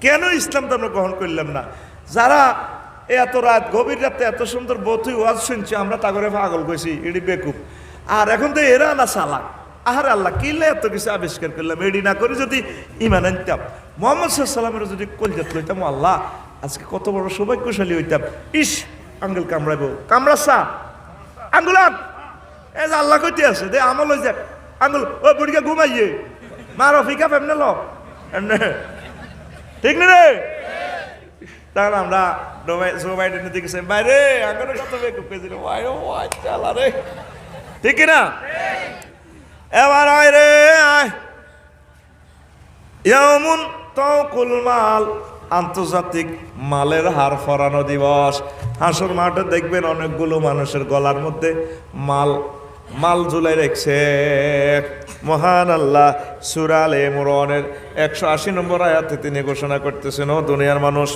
[SPEAKER 1] কেন ইসলাম ধর্ম গ্রহণ করলাম না? যারা এত রাত গভীর রাতে এত সুন্দর বথুই ওয়াজ শুনছে, আমরা তা করে পাগল কইছি এডি বেকুব। আর এখন তো এরা না চালাক। আহারে আল্লাহ কিলে এত কিছু আবিষ্কার করলাম, এডি না করে যদি ইমান আনতাম, মুহাম্মদ সাল্লামের যদি কলজাত লইতাম, আল্লাহ আজকে কত বড় সৌভাগ্যশালী হইতাম। ইস আঙ্গুল কামড়াইব, কামড়াচ্ছা আঙ্গুল এ যে আল্লাহ কইতে আছে দে আমল হয়ে যাক আঙ্গুল। ও বুড়িকে ঘুমাইয়ে মারো ফিকা এমনে ল এমনে, ঠিক না রে? তখন আমরা জো বাইডেনের দিকে বাইরে আঙ্গুলের কত বেকুব পেয়েছিল, চালা রে, ঠিক না? এবার আয় রে আয়, ইয়াউমুন তাওকুল মাল, আন্তর্জাতিক মালের হার ফরানো দিবস। হাসর মাঠে দেখবেন অনেকগুলো মানুষের গলার মধ্যে মাল ঝুলাই রেখেছে। মহান আল্লাহ সূরা আলে ইমরানের 180 নম্বর আয়াতে তিনি ঘোষণা করতেছেন, ও দুনিয়ার মানুষ,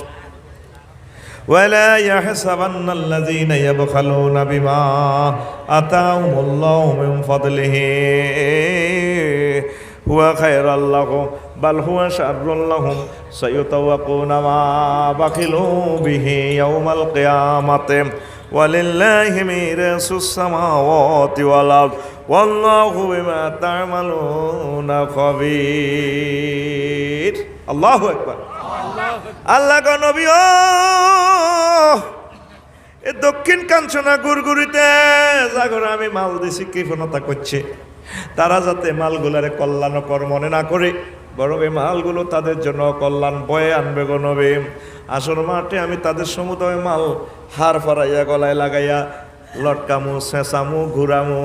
[SPEAKER 1] ওয়ালা ইয়াহসাবান্নাল্লাযীনা ইয়াবখালুনা বিমা আতাহুমুল্লাহু মিন ফাদলিহি হুয়া খায়রাল লাহুম বাল হুয়া শাররুল লাহুম সায়ুতাওয়াকুনা মা বাখিলু বিহি ইয়াউমাল কিয়ামাতি ওয়ালিল্লাহি মিরাসুস সামাওয়াতি ওয়াল আরদ ওয়াল্লাহু বিমা তা'মালুনা খাবীর। আল্লাহু আকবার। আল্লাহ গো নবী, ও এ দক্ষিণ কাঞ্চনা গুরগুরিতে জাগরে আমি মাল দিছি, কৃপণতা করছে। তারা যাতে মালগুলারে কল্যাণকর মনে না করে, বরং এই মালগুলো তাদের জন্য কল্যাণ বয়ে আনবে গো নবী। আসর মাঠে আমি তাদের সমুদয় মাল হার ফারাইয়া গলায় লাগাইয়া লটকামু, শেষামু, ঘুরামু।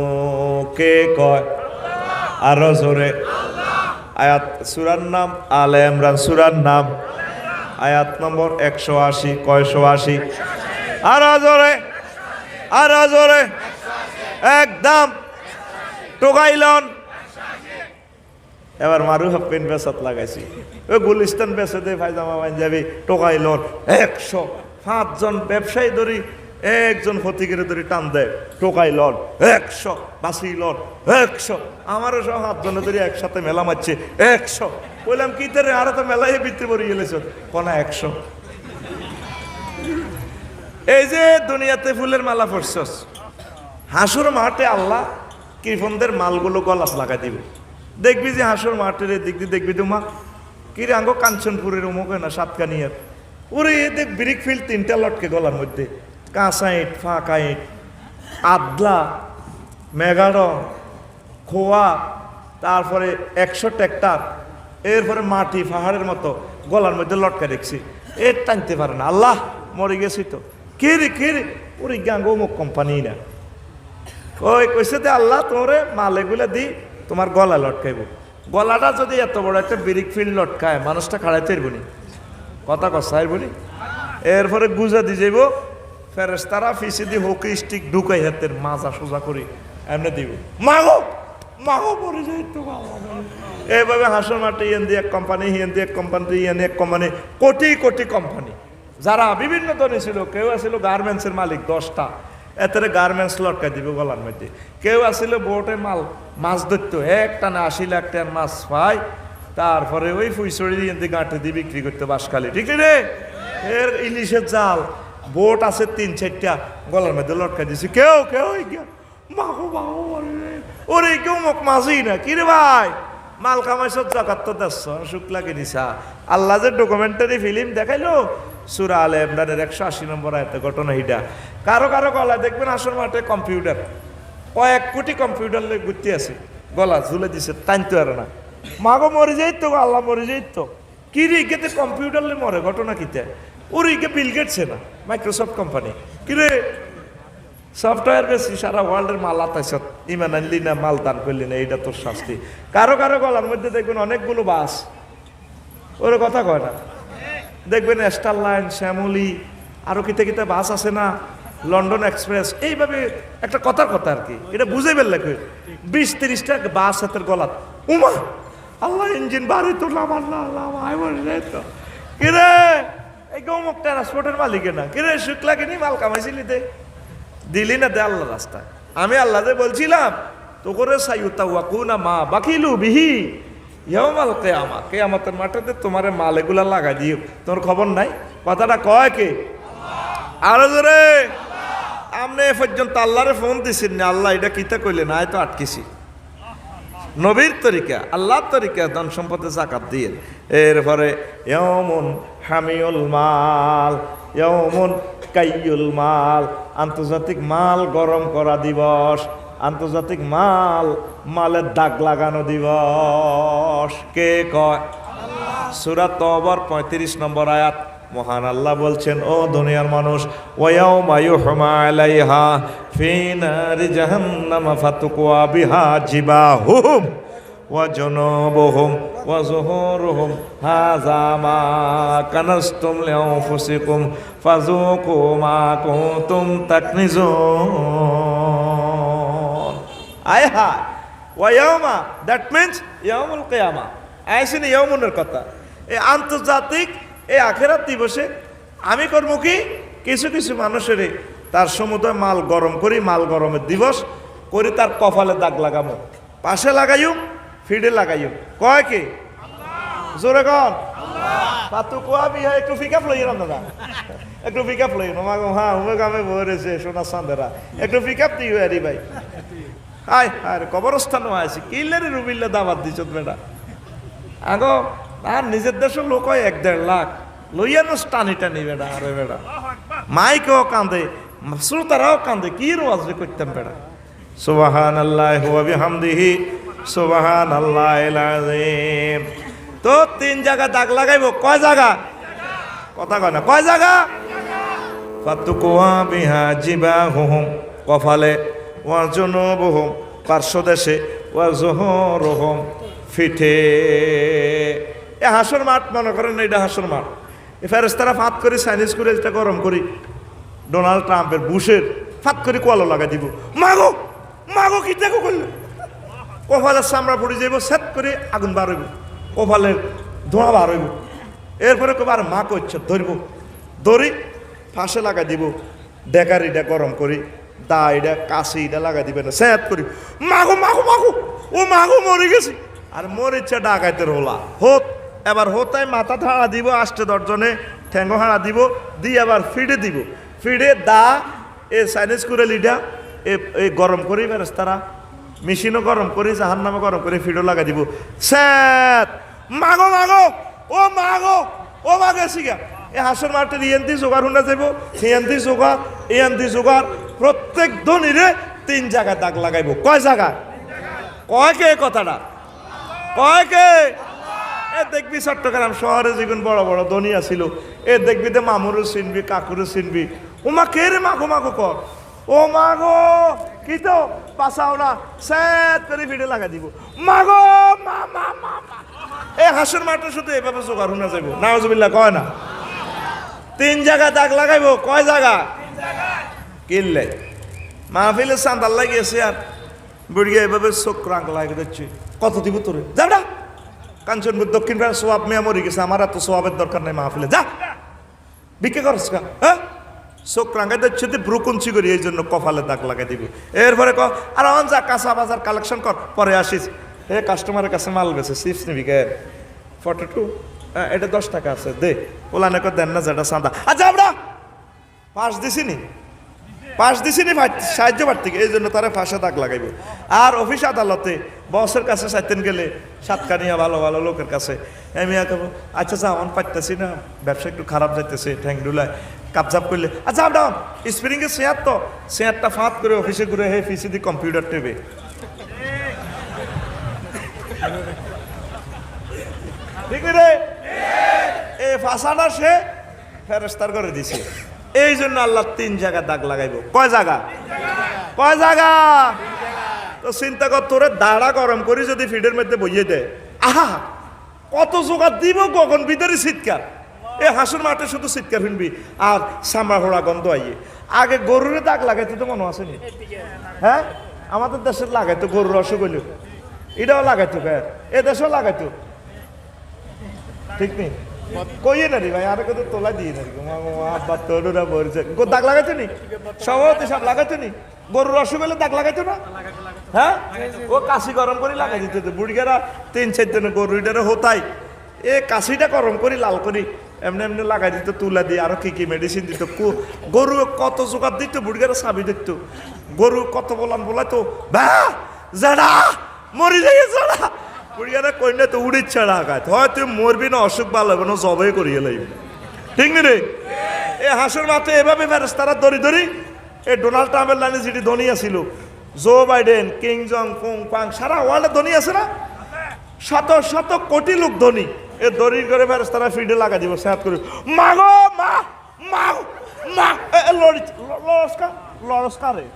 [SPEAKER 1] কে কয়? আরো জোরে। আয়াত সূরার নাম আলে ইমরান, সূরার নাম আয়াত নম্বর 180। কয়শো 80? আরো জোরে, আরো জোরে, একদম টোকাইলন। এবার মারু হাফিন বেসাত লাগাইছি, ওই গুলিস্তান বেসে দে পায়জামা পাঞ্জাবি, টোকাইলন 105 জন ব্যবসায়ী ধরি, একজন ফতিকের ধরি টান দেয়, টোকাইলন 100, বাসিলন 100, আমারও সব 7 জনে ধরি একসাথে মেলা মারছে 100। বললাম কি তারে আরো তো মেলাই ভিতরে পড়ে গেলেছ কোনা 100। এই যে দুনিয়াতে ফুলের মালা পড়ছস, হাসুর মাঠে আল্লাহ কৃপণদের মালগুলো গলাত লাগাই দিবে। দেখবি যে হাসুর মাঠের দিক দিয়ে দেখবি তোমা কিরে আঙ্গ কাঞ্চনপুরের উমুক না সাতকানিয়ার, ওরে দেখ ব্রিক ফিল্ড 3টা লটকে গলার মধ্যে, কাঁচা ইট, ফাঁকা ইট, আদলা, মেগাডন, খোয়া, তারপরে 100 ট্র্যাক্টর, এরপরে মাটি পাহাড়ের মতো গলার মধ্যে লটকা দেখছি। এর টানতে পারে না, আল্লাহ মরে গেছি তো। কে রে ওরে গাঙ্গ অমুক কোম্পানি না, ওই কইছে যে আল্লাহ তোরে মাল এগুলা দি তোমার গলা লটকাইব। গলাটা যদি এত বড় একটা ব্রিক ফিল্ড লটকায়, মানুষটা খাড়াইতে পারবনি, কথা কষাইবনি। এরপরে গুজা দিয়ে যাইব ফেরেশতারা ফিসে দিয়ে হকি স্টিক ঢুকাই হাতের মাজা সোজা করে এমনি দিব, মাগো মাগো পড়ে যাই তো বাবা। এইভাবে হাসর মাঠে ইয়ান দিয়ে এক কোম্পানি, হিয়ান দিয়ে এক কোম্পানি, ইয়ান এক কোম্পানি, কোটি কোটি কোম্পানি, যারা বিভিন্ন ধনী ছিল। কেউ আছিল গার্মেন্টসের মালিক 10টা, এতে গার্মেন্টস লটকাই দিবে গলার মধ্যে। কেউ আসলে বোটে মাছ ধরতো, একটা না 80 লাখ টাকার মাছ পায়, তারপরে ওই ফুইছড়ি দিয়ে গাঁটে দিয়ে বিক্রি করতে বাসখালি, ঠিক রে। এর ইলিশের জাল বোট আছে 3-4টা, গলার মধ্যে লটকাই দিছি। কেউ কেউ মাগো মাগো ওরে কেউ মোক মাঝি না কি রে ভাই, মাল কামাইছ জগৎ তো দেশ শুক্লা কিনিসা। আল্লাহ যে ডকুমেন্টারি ফিল্ম দেখাইলো সূরা আলে ইমরানের 180 নম্বর আয়াতে ঘটনা হিডা। কারো কারো গলা দেখবেন আসর মাঠে কম্পিউটার, কয়েক কোটি কম্পিউটার লই ঘুরতে আছে, গলা ঝুলে দিছে, টানতে পারে না। মাগো মরে যাই তো, আল্লাহ মরে যাই তো। কি রে ইকে কম্পিউটার লে মরে, ঘটনা কিতে? ওর ইকে বিল গেটছে না, মাইক্রোসফট কোম্পানি। কি রে সফটওয়্যার বেশি সারা ওয়ার্ল্ডের মাল আতাইছ, ইমান আনলি না, মাল দান করলি না, এইটা তোর শাস্তি। কারো কারো গলার মধ্যে দেখবেন অনেকগুলো বাস, ওর কথা কয় না। দেখবেন স্টার লাইন, শ্যামলি, আরো কিতে কিতে বাস আছে না, লন্ডন এক্সপ্রেস, এইভাবে একটা কথার কথা আর কি, এটা বুঝে ফেললে 20-30টা বাস হাতের গলাত। উমা আল্লাহ ইঞ্জিন বাড়ি তো আল্লাহ আল্লাহ তো কিরে এই গৌমুখ ট্রান্সপোর্টের মালিকে না, কিরে শুক্লা কিনি মাল কামাইছিলি দে, দিলি না দে আল্লাহ রাস্তায়। আমি আল্লাহ যে বলছিলাম তো করে সাইউতাওয়াকুনা মা বাকিলু বিহি ইয়াউমাল কিয়ামা, কিয়ামতের মাঠেতে তোমার মাল এগুলা লাগাই দিও, তোমার খবর নাই। কথাটা কয় কে? আরো জোরে। আপনি এ পর্যন্ত আল্লাহরে ফোন দিছেন না, আল্লাহ এটা কিতা কইলে না, তো আটকেছি। নবীর তরিকা, আল্লাহর তরিকা ধন সম্পদে যাকাত দিয়ে। এরপরে ইয়াউমুন হামিউল মাল, ইয়াউমুন কাইয়ুল মাল, আন্তর্জাতিক মাল গরম করা দিবস, আন্তর্জাতিক মালের দাগ লাগানো দিবস। কে কয়? সূরা তওবার 35 নম্বর আয়াত। মহান আল্লাহ বলছেন, ও দুনিয়ার মানুষ, ওয়ায়াউমা ইউহমা আলাইহা ফি নারি জাহান্নাম ফাতুকওয়া বিহা জিবাহুম ওয়া জুনুবুহুম ওয়া যুহুরুহুম হাযা মা কানাসতুম লিআনফুসিকুম ফাযুকু মা কুনতুম তাকনিজুন। আয় হায়, ওয়ায়াউমা, দ্যাট মিন্স ইয়াউমুল কিয়ামা। আইসিনি ইয়াউমুনের কথা, এই আন্তর্জাতিক এই আখেরাত দিবসে আমি করবো কি, কিছু কিছু মানুষের তার সমুদয় মাল গরম করি, মাল গরমের দিবস করি, তার কপালে দাগ লাগামো, পাশে লাগাইও, ফিডে লাগাইও। কয় কে? জোরে কন। পাতু কোয়া বিহা একটু পিকআপ লই না দাদা, একটু পিকআপ লই না মাগো। হ্যাঁ হুমে গামে ভরেছে সোনা চাঁদেরা, একটু পিকআপ দিও আরি ভাই। হাই আরে কবরস্থানও আছে, কিল্লারে রুবিল্লা দাবাত দিছ বেটা। আগো আর নিজের দেশের লোক হয় 1-1.5 লাখ, লইয়ানো টানি টানি বেড়া। আরে বেড়া মাইকেও কান্দে, শ্রোতারাও কান্দে, কি রোয়াজ করতাম বেড়া। সুবহানাল্লাহি ওয়া বিহামদিহি সুবহানাল্লাহিল আযীম। তো 3 জায়গা দাগ লাগাইবো। কয় জায়গা? কথা কয় না, কয় জায়গা? ফাতুকুয়া বিহা জিবাহুম, কপালে, ওয়া জুনুবুহুম, পার্শ্বদেশে, ওয়া যুহুরুহুম, ফিঠে। এ হাসর মাঠ মনে করেন, এটা হাসর মাঠ। এ ফেরেশতারা ফাত করে চাইনিজ করে এটা গরম করি, ডোনাল্ড ট্রাম্পের বুশের ফাত করে কোয়ালো লাগাই দিব। মাগো মাগো কি দেখো করলো, কপালের চামড়া পড়ে যাইব, সেট করে আগুন বার হইব, কপালের ধোঁয়া বার হইব। এরপরে কবার মা করছে ধরব, দড়ি ফাঁসে লাগাই দিব, ডেকারিটা গরম করি, দা এটা কাশিটা লাগাই দিবে না, সেট করি। মাগো মাগো মাগো, ও মাগো মরে গেছি। আর মোর ইচ্ছা ডাকাইতের হোলা হোত, এবার হোতায় মাথা হাড়া দিব, 8-10 জনে ঠ্যাঙ্গো হাড়া দিব, দিয়ে আবার ফিডে দিব, ফিডে দা এ চাইনিজ করে লিডা এই গরম করি ফেরেশতারা, মেশিনও গরম করি, জাহান্নামে গরম করে ফিডও লাগাই দিব। স্যাত মাগো মাগো, ও মাগো, ও মাগে শিখা। এই হাসর মাঠের ইয়ান্তি জোগাড় শুনা যাব, হিয়ান্তি জোগাড়, ইয়ান্তি জোগাড়, প্রত্যেক ধনীরে 3 জায়গায় দাগ লাগাইব। কয় জায়গা? কয় কে কথাটা? কয় কে? এ দেখবি চট্টগ্রাম শহরে যেগুন বড় বড় ধনী আছিল, এ দেখবি তো মামুরও চিনবি, কাকুরও চিনবি। ও মা কে রে মাগো মাগো কর, ও মাগো কি তো বাঁচাও না, স্যাত করে ভিডিও লাগা দিব। মাগো মা মা মা। এ হাসর মাঠে শুধু এভাবে জোগাড় শুনা যাইব। নাউজুবিল্লাহ কয় না? 3 জায়গায় দাগ লাগাইব। কয় জায়গা? কিনলে মাহফিলে চাঁদার লাগিয়েছে আর বুড়িয়া এভাবে চোখ রাং লাগে দিচ্ছে কত দিব তোরে যা না কাঞ্চনপুর দক্ষিণ পাড়া সোয়াব মেয়া মরে গেছে আমার এত সোয়াবের দরকার নেই মাহফিলে যা বিক্রি করছ কা হ্যাঁ চোখ রাঙাই দিচ্ছে ব্রুকুঞ্চি করি এই জন্য কপালে দাগ লাগাই দিবি এরপরে ক আর অন যা কাঁচা বাজার কালেকশন কর পরে আসিস কাস্টমারের কাছে মাল গেছে চিপস নিবি কে 42 এটা 10 টাকা আছে দে ওলা নাকি দেন না যেটা চাঁদা আচ্ছা আমরা পাঁচ দিছিনি সাহায্য পার থেকে এই জন্য তারা ফাঁসে দাগ লাগাইব আর অফিস আদালতে বসের কাছে চাইতেন গেলে সাতকানিয়া ভালো ভালো লোকের কাছে আমি আচ্ছা যা অন পাইতেছি না ব্যবসা একটু খারাপ যাইতেছে ঠ্যাং ডুলায় কাপজাপ করলে আচ্ছা আমরা স্প্রিংয়ে শেয়ারটা ফাঁত করে অফিসে ঘুরে হে পিসি দি কম্পিউটার টেবে ঠিক রে এই ফাঁসাটা সে ফেরেস্তার করে দিছে এই জন্য আল্লাহ 3 জায়গা দাগ লাগাইব কয় জায়গা তো চিন্তা কর তোরে দাঁড়া গরম করি যদি ফিডের মধ্যে বইয়ে দেয় আহা কত জোগাড় দিব গগন ভিতরে চিৎকার এই হাসুর মাঠে শুধু চিৎকার শুনবি আর সামরা হোড়া গন্ধ আইয়ে আগে গরুরে দাগ লাগাইতে তো মনে আসেনি হ্যাঁ আমাদের দেশের লাগাইতো গরুর অসুখ হইল এটাও লাগাইতো এ দেশেও লাগাইতো ঠিক নেই কইয়ে না রে ভাই আর কত তোলা দিয়ে না আব্বা তোরা বলছে দাগ লাগাইতো নি সভাপতি সব লাগাইতো নি গরুর অসুখ হলে দাগ লাগাইতো না হ্যাঁ ও কাশি গরম করে লাগাই দিত বুড়িগারা 3-4 দিনে গরুটারে হতাই এ কাশিটা গরম করি লাল করি এমনি এমনি লাগাই দিত তুলা দিয়ে আরো কি মেডিসিন দিত গরু কত জোগাড় দিত বুড়িগারা চাবি দিত গরু কত বলাইতো বা জাডা মরি যাই জাডা বুড়িগারা কইনা তো উড়ির ছাড়া আগায় হয় তুই মরবি না অসুখ ভালো হবে না জবাই করিয়ে লাগবে ঠিক নি রে এ হাসুর মাথে এভাবে ফেরেশতারা ধরি এ ডোনাল্ড ট্রাম্পের লাইনে যেটি ধনী আছিল জো বাইডেন কিং জং ফুং পাং সারা ওয়ার্ল্ডে ধনী আছে না শত কোটি লোক ধনী এ দড়ি করে ফেরেশতারা ফিডে লাগা দিব সাত করে মাগো মা লড়স্কা রে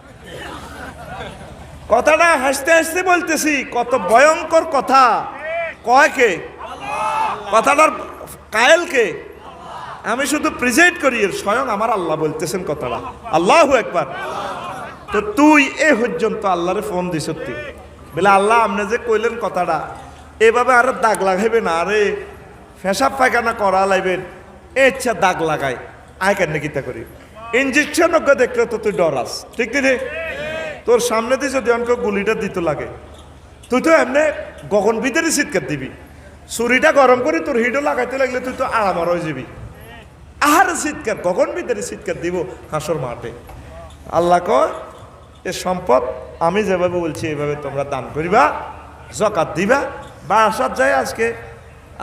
[SPEAKER 1] কথাটা হাসতে হাসতে বলতেছি কত ভয়ঙ্কর কথা কয় কে কথাটার কায়েল কে আমি শুধু প্রেজেন্ট করি স্বয়ং আমার আল্লাহ বলতেছেন কথাটা আল্লাহু আকবার তো তুই এ পর্যন্ত আল্লাহরে ফোন দিস তুই বলে আল্লাহ আপনি যে কইলেন কথাটা এভাবে আরো দাগ লাগাইবে না আরে পেশাব পায়খানা করা লাইবেন ইচ্ছা দাগ লাগাই আয় কেন কিতা করি ইঞ্জেকশন দেখলে তো তুই ডরাস ঠিক রে তোর সামনে দিয়ে যদি অনেক গুলিটা দিতে লাগে তুই তো এমনি গগন ভিতরে চিৎকার দিবি ছুরিটা গরম করে তোর হিডও লাগাইতে লাগলে তুই তো আরামার হয়ে যাবি আর চিৎকার গগন ভিতরে চিৎকার দিব হাসর মাঠে আল্লাহ কয় এ সম্পদ আমি যেভাবে বলছি এইভাবে তোমরা দান করিবা জাকাত দিবা বাসাত যায় আজকে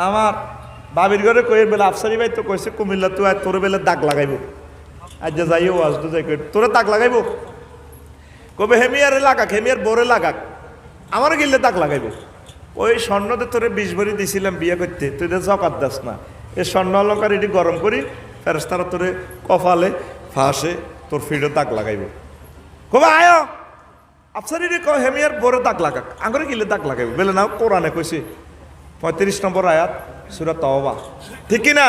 [SPEAKER 1] আমার বাবির ঘরে কই বেলা আফসারি ভাই তো কইছে কুমিল্লা তুই আর তোর বেলা দাগ লাগাইব আজ যে যাইও আসতো যাই তোরে দাগ লাগাইব কবে হেমিয়ারে লাগাক হেমিয়ার বোরে লাগাক আমারও গিললে দাগ লাগাইব ওই স্বর্ণতে তোরে 20 ভরি দিছিলাম বিয়ে করতে তুই তো জাকাত দাস না এই স্বর্ণ অলঙ্কার এটি গরম করি ফেরেশতারা তোরে কপালে ফাঁসে তোর ফিডে দাগ লাগাইব কবে আয় আফসারি রে কয় হেমিয়ার বোরে দাগ লাগাক আঙরে গিলে দাগ লাগাইব বলে না কোরআনে কইছে 35 নম্বর আয়াত সূরা তাওবা ঠিক কি না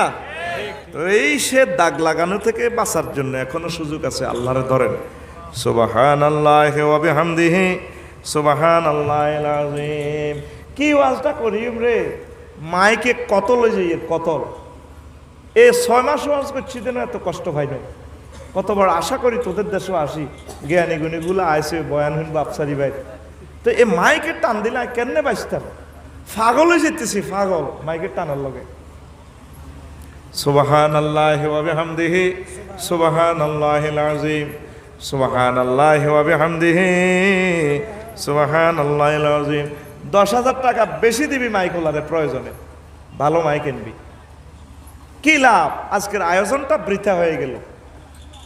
[SPEAKER 1] এই সে দাগ লাগানো থেকে বাঁচার জন্য এখনো সুযোগ আছে আল্লাহরে ধরেন সুবহানাল্লাহি ওয়া বিহামদিহি সুবহানাল্লাহিল আযীম কি ওয়াজটা করিম রে মাইকে কতল হয়ে যায় কতল এই 6 মাস ওয়াজ করছি না এত কষ্ট ভাই না কত বড় আশা করি তোদের দেশেও আসি জ্ঞানী গুণীগুলো আইসে বয়ান হইন বাপসারি ভাই তো এই মাইকে টান দিলে কেমনে বাঁচতাম পাগল হয়ে যেতেছি পাগল মাইকে টানার লগে সুবহানাল্লাহি ওয়া বিহামদিহি সুবহানাল্লাহিল আযীম সুবহানাল্লাহি ওয়া বিহামদিহি সুবহানাল্লাহিল আযীম 10,000 টাকা বেশি দিবি মাইক ওলারে প্রয়োজনে ভালো মাইক কিনবি কি লাভ আজকের আয়োজনটা বৃথা হয়ে গেল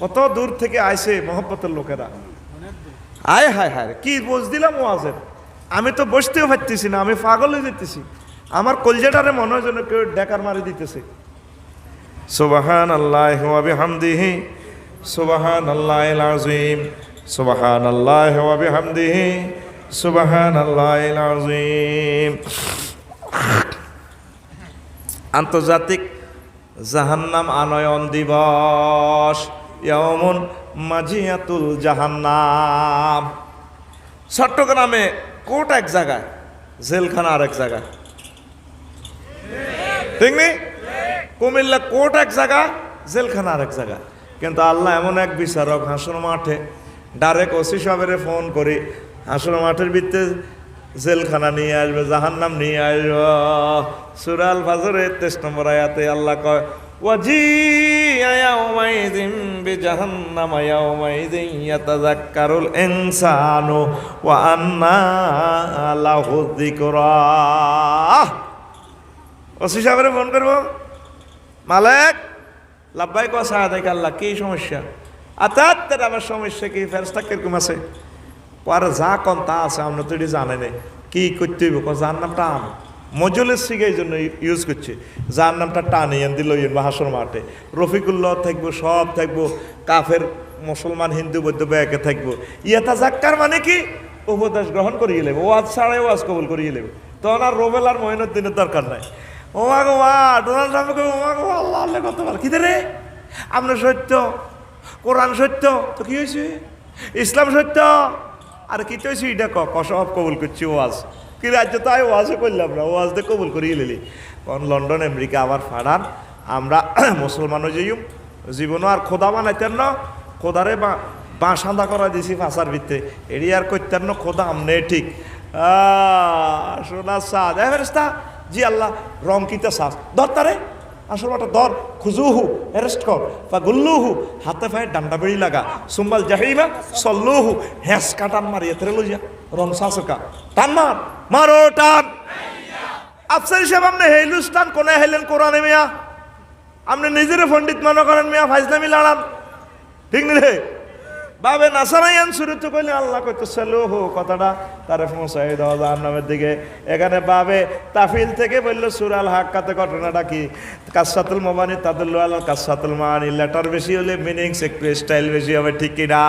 [SPEAKER 1] কত দূর থেকে আইসে মহব্বতের লোকেরা আয় হায় হায় কি বোঝ দিলাম ওয়াজের আমি তো বসতেও পারতেছি না আমি পাগল হয়ে যেতেছি আমার কলজাটারে মনে হয় যেন কেউ ডেকার মারি দিতেছে সুবহানাল্লাহি ওয়া বিহামদিহি সুবহানাল্লাহিল আযীম সুবহানাল্লাহি ওয়া বিহামদিহি সুবহানাল্লাহিল আযীম আন্তর্জাতিক জাহান্নাম আনয়ন দিবস ইয়াউমুন মাজিয়াতুল জাহান্নাম। চট্টগ্রামে কোর্ট এক জায়গায়, জেলখানা আর এক জায়গায়, ঠিক নেই? কুমিল্লা কোর্ট এক জায়গা, জেলখানা আর এক জায়গা। কিন্তু আল্লাহ এমন এক বিচারক, হাসর মাঠে ডাইরেক্ট ওসি সাহেবের ফোন করি, হাসর মাঠের ভিতরে জেলখানা নিয়ে আসবে, জাহান্নাম নিয়ে আসবে। সূরা আল ফাজরের 23 নম্বর আয়াতে আল্লাহ কয়, ওয়াজিআ ইয়াওমাইযিন বিজাহান্নাম ইয়াওমাইযিন ইয়াতাযাক্কারুল ইনসানু ওয়া আন্না লাহু যিকরা। ওসি সাহেবের ফোন করবো, মালিক লাব্বাইক ওয়া সাআদাক আল্লাহ, কি সমস্যা? আতাত আমার সমস্যা কি? ফেরেশতা কিরকম আছে? পরে যা কন তা আছে, আমরা তো এটি জানে না কি করতে হইব। যার নামটা আন মজলের শিখে এই জন্য ইউজ করছে, যার নামটা টানে এন দিল হাসর মাঠে। রফিকুল্লাহ থাকবো, সব থাকবো, কাফের মুসলমান হিন্দু বৌদ্ধ ব্যাকে থাকবো। ইয়াতা জাক্কার মানে কি? উপদেশ গ্রহণ করিয়ে নেবে, ওয়াজ ছাড়াই ওয়াজ কবুল করিয়ে নেবে। তখন আর রোবেল আর মঈনুদ্দিনের দরকার নাই। ও গো মা, ডোনাল্ড ট্রাম্পকে ও গো আল্লাহ আল্লাহ কত বার কি রে? আমরা সত্য, কোরআন সত্য, তো কি হয়েছে? ইসলাম সত্য, আর কি তো হয়েছে? এটা সব কবুল করছি। ওয়াজ কি রাজ্য তাই ওয়াজও করলাম না, ওয়াজ দিয়ে কবুল করিয়ে নিলি। কারণ লন্ডন আমেরিকা আবার ফাড়ান, আমরা মুসলমানও যাইম, জীবনও আর খোদা বানাইতেন না, খোদারে বাঁসান্দা করা দিছি ফাঁসার ভিতরে, এড়ি আর করতেন না খোদা আমনে ঠিক। সোনা সাদ ফেরেশতা, জি আল্লাহ, রং কিতা সাজ ধরতারে আসল মাটা ধর, খুজুহু অ্যারেস্ট কর, বা গুল্লুহু হাতে ফায়ে ডান্ডা বেড়ি লাগা, সুম্মাল জাহিমা সল্লুহু হ্যাস কাটান মারিয়ে তেরে লইয়া রং সাসকা টান মার, মারো টান। আফসার সাহেব আপনি হেলুস টান কোনে হেলেন কোরআনে মিয়া? আপনি নিজের পণ্ডিত মনে করেন মিয়া, ফাইজলামি লাড়ান, ঠিক নি রে? বাবে নাসারাইয়ান শুরুতে কইলে আল্লাহ কইতো সালুহু, কথাটা তারে পৌঁছাই দেওয়া জাহান্নামের দিকে। এখানে বাবে তাফিল থেকে বললো সূরা আল হাক্কাতে ঘটনাটা কি? কাসাতুল মাবানি তাদুল্লু আলা কাসাতুল মানি, লেটার বেশি হলে মিনিংস একটু স্টাইল বেশি হবে, ঠিক কি না?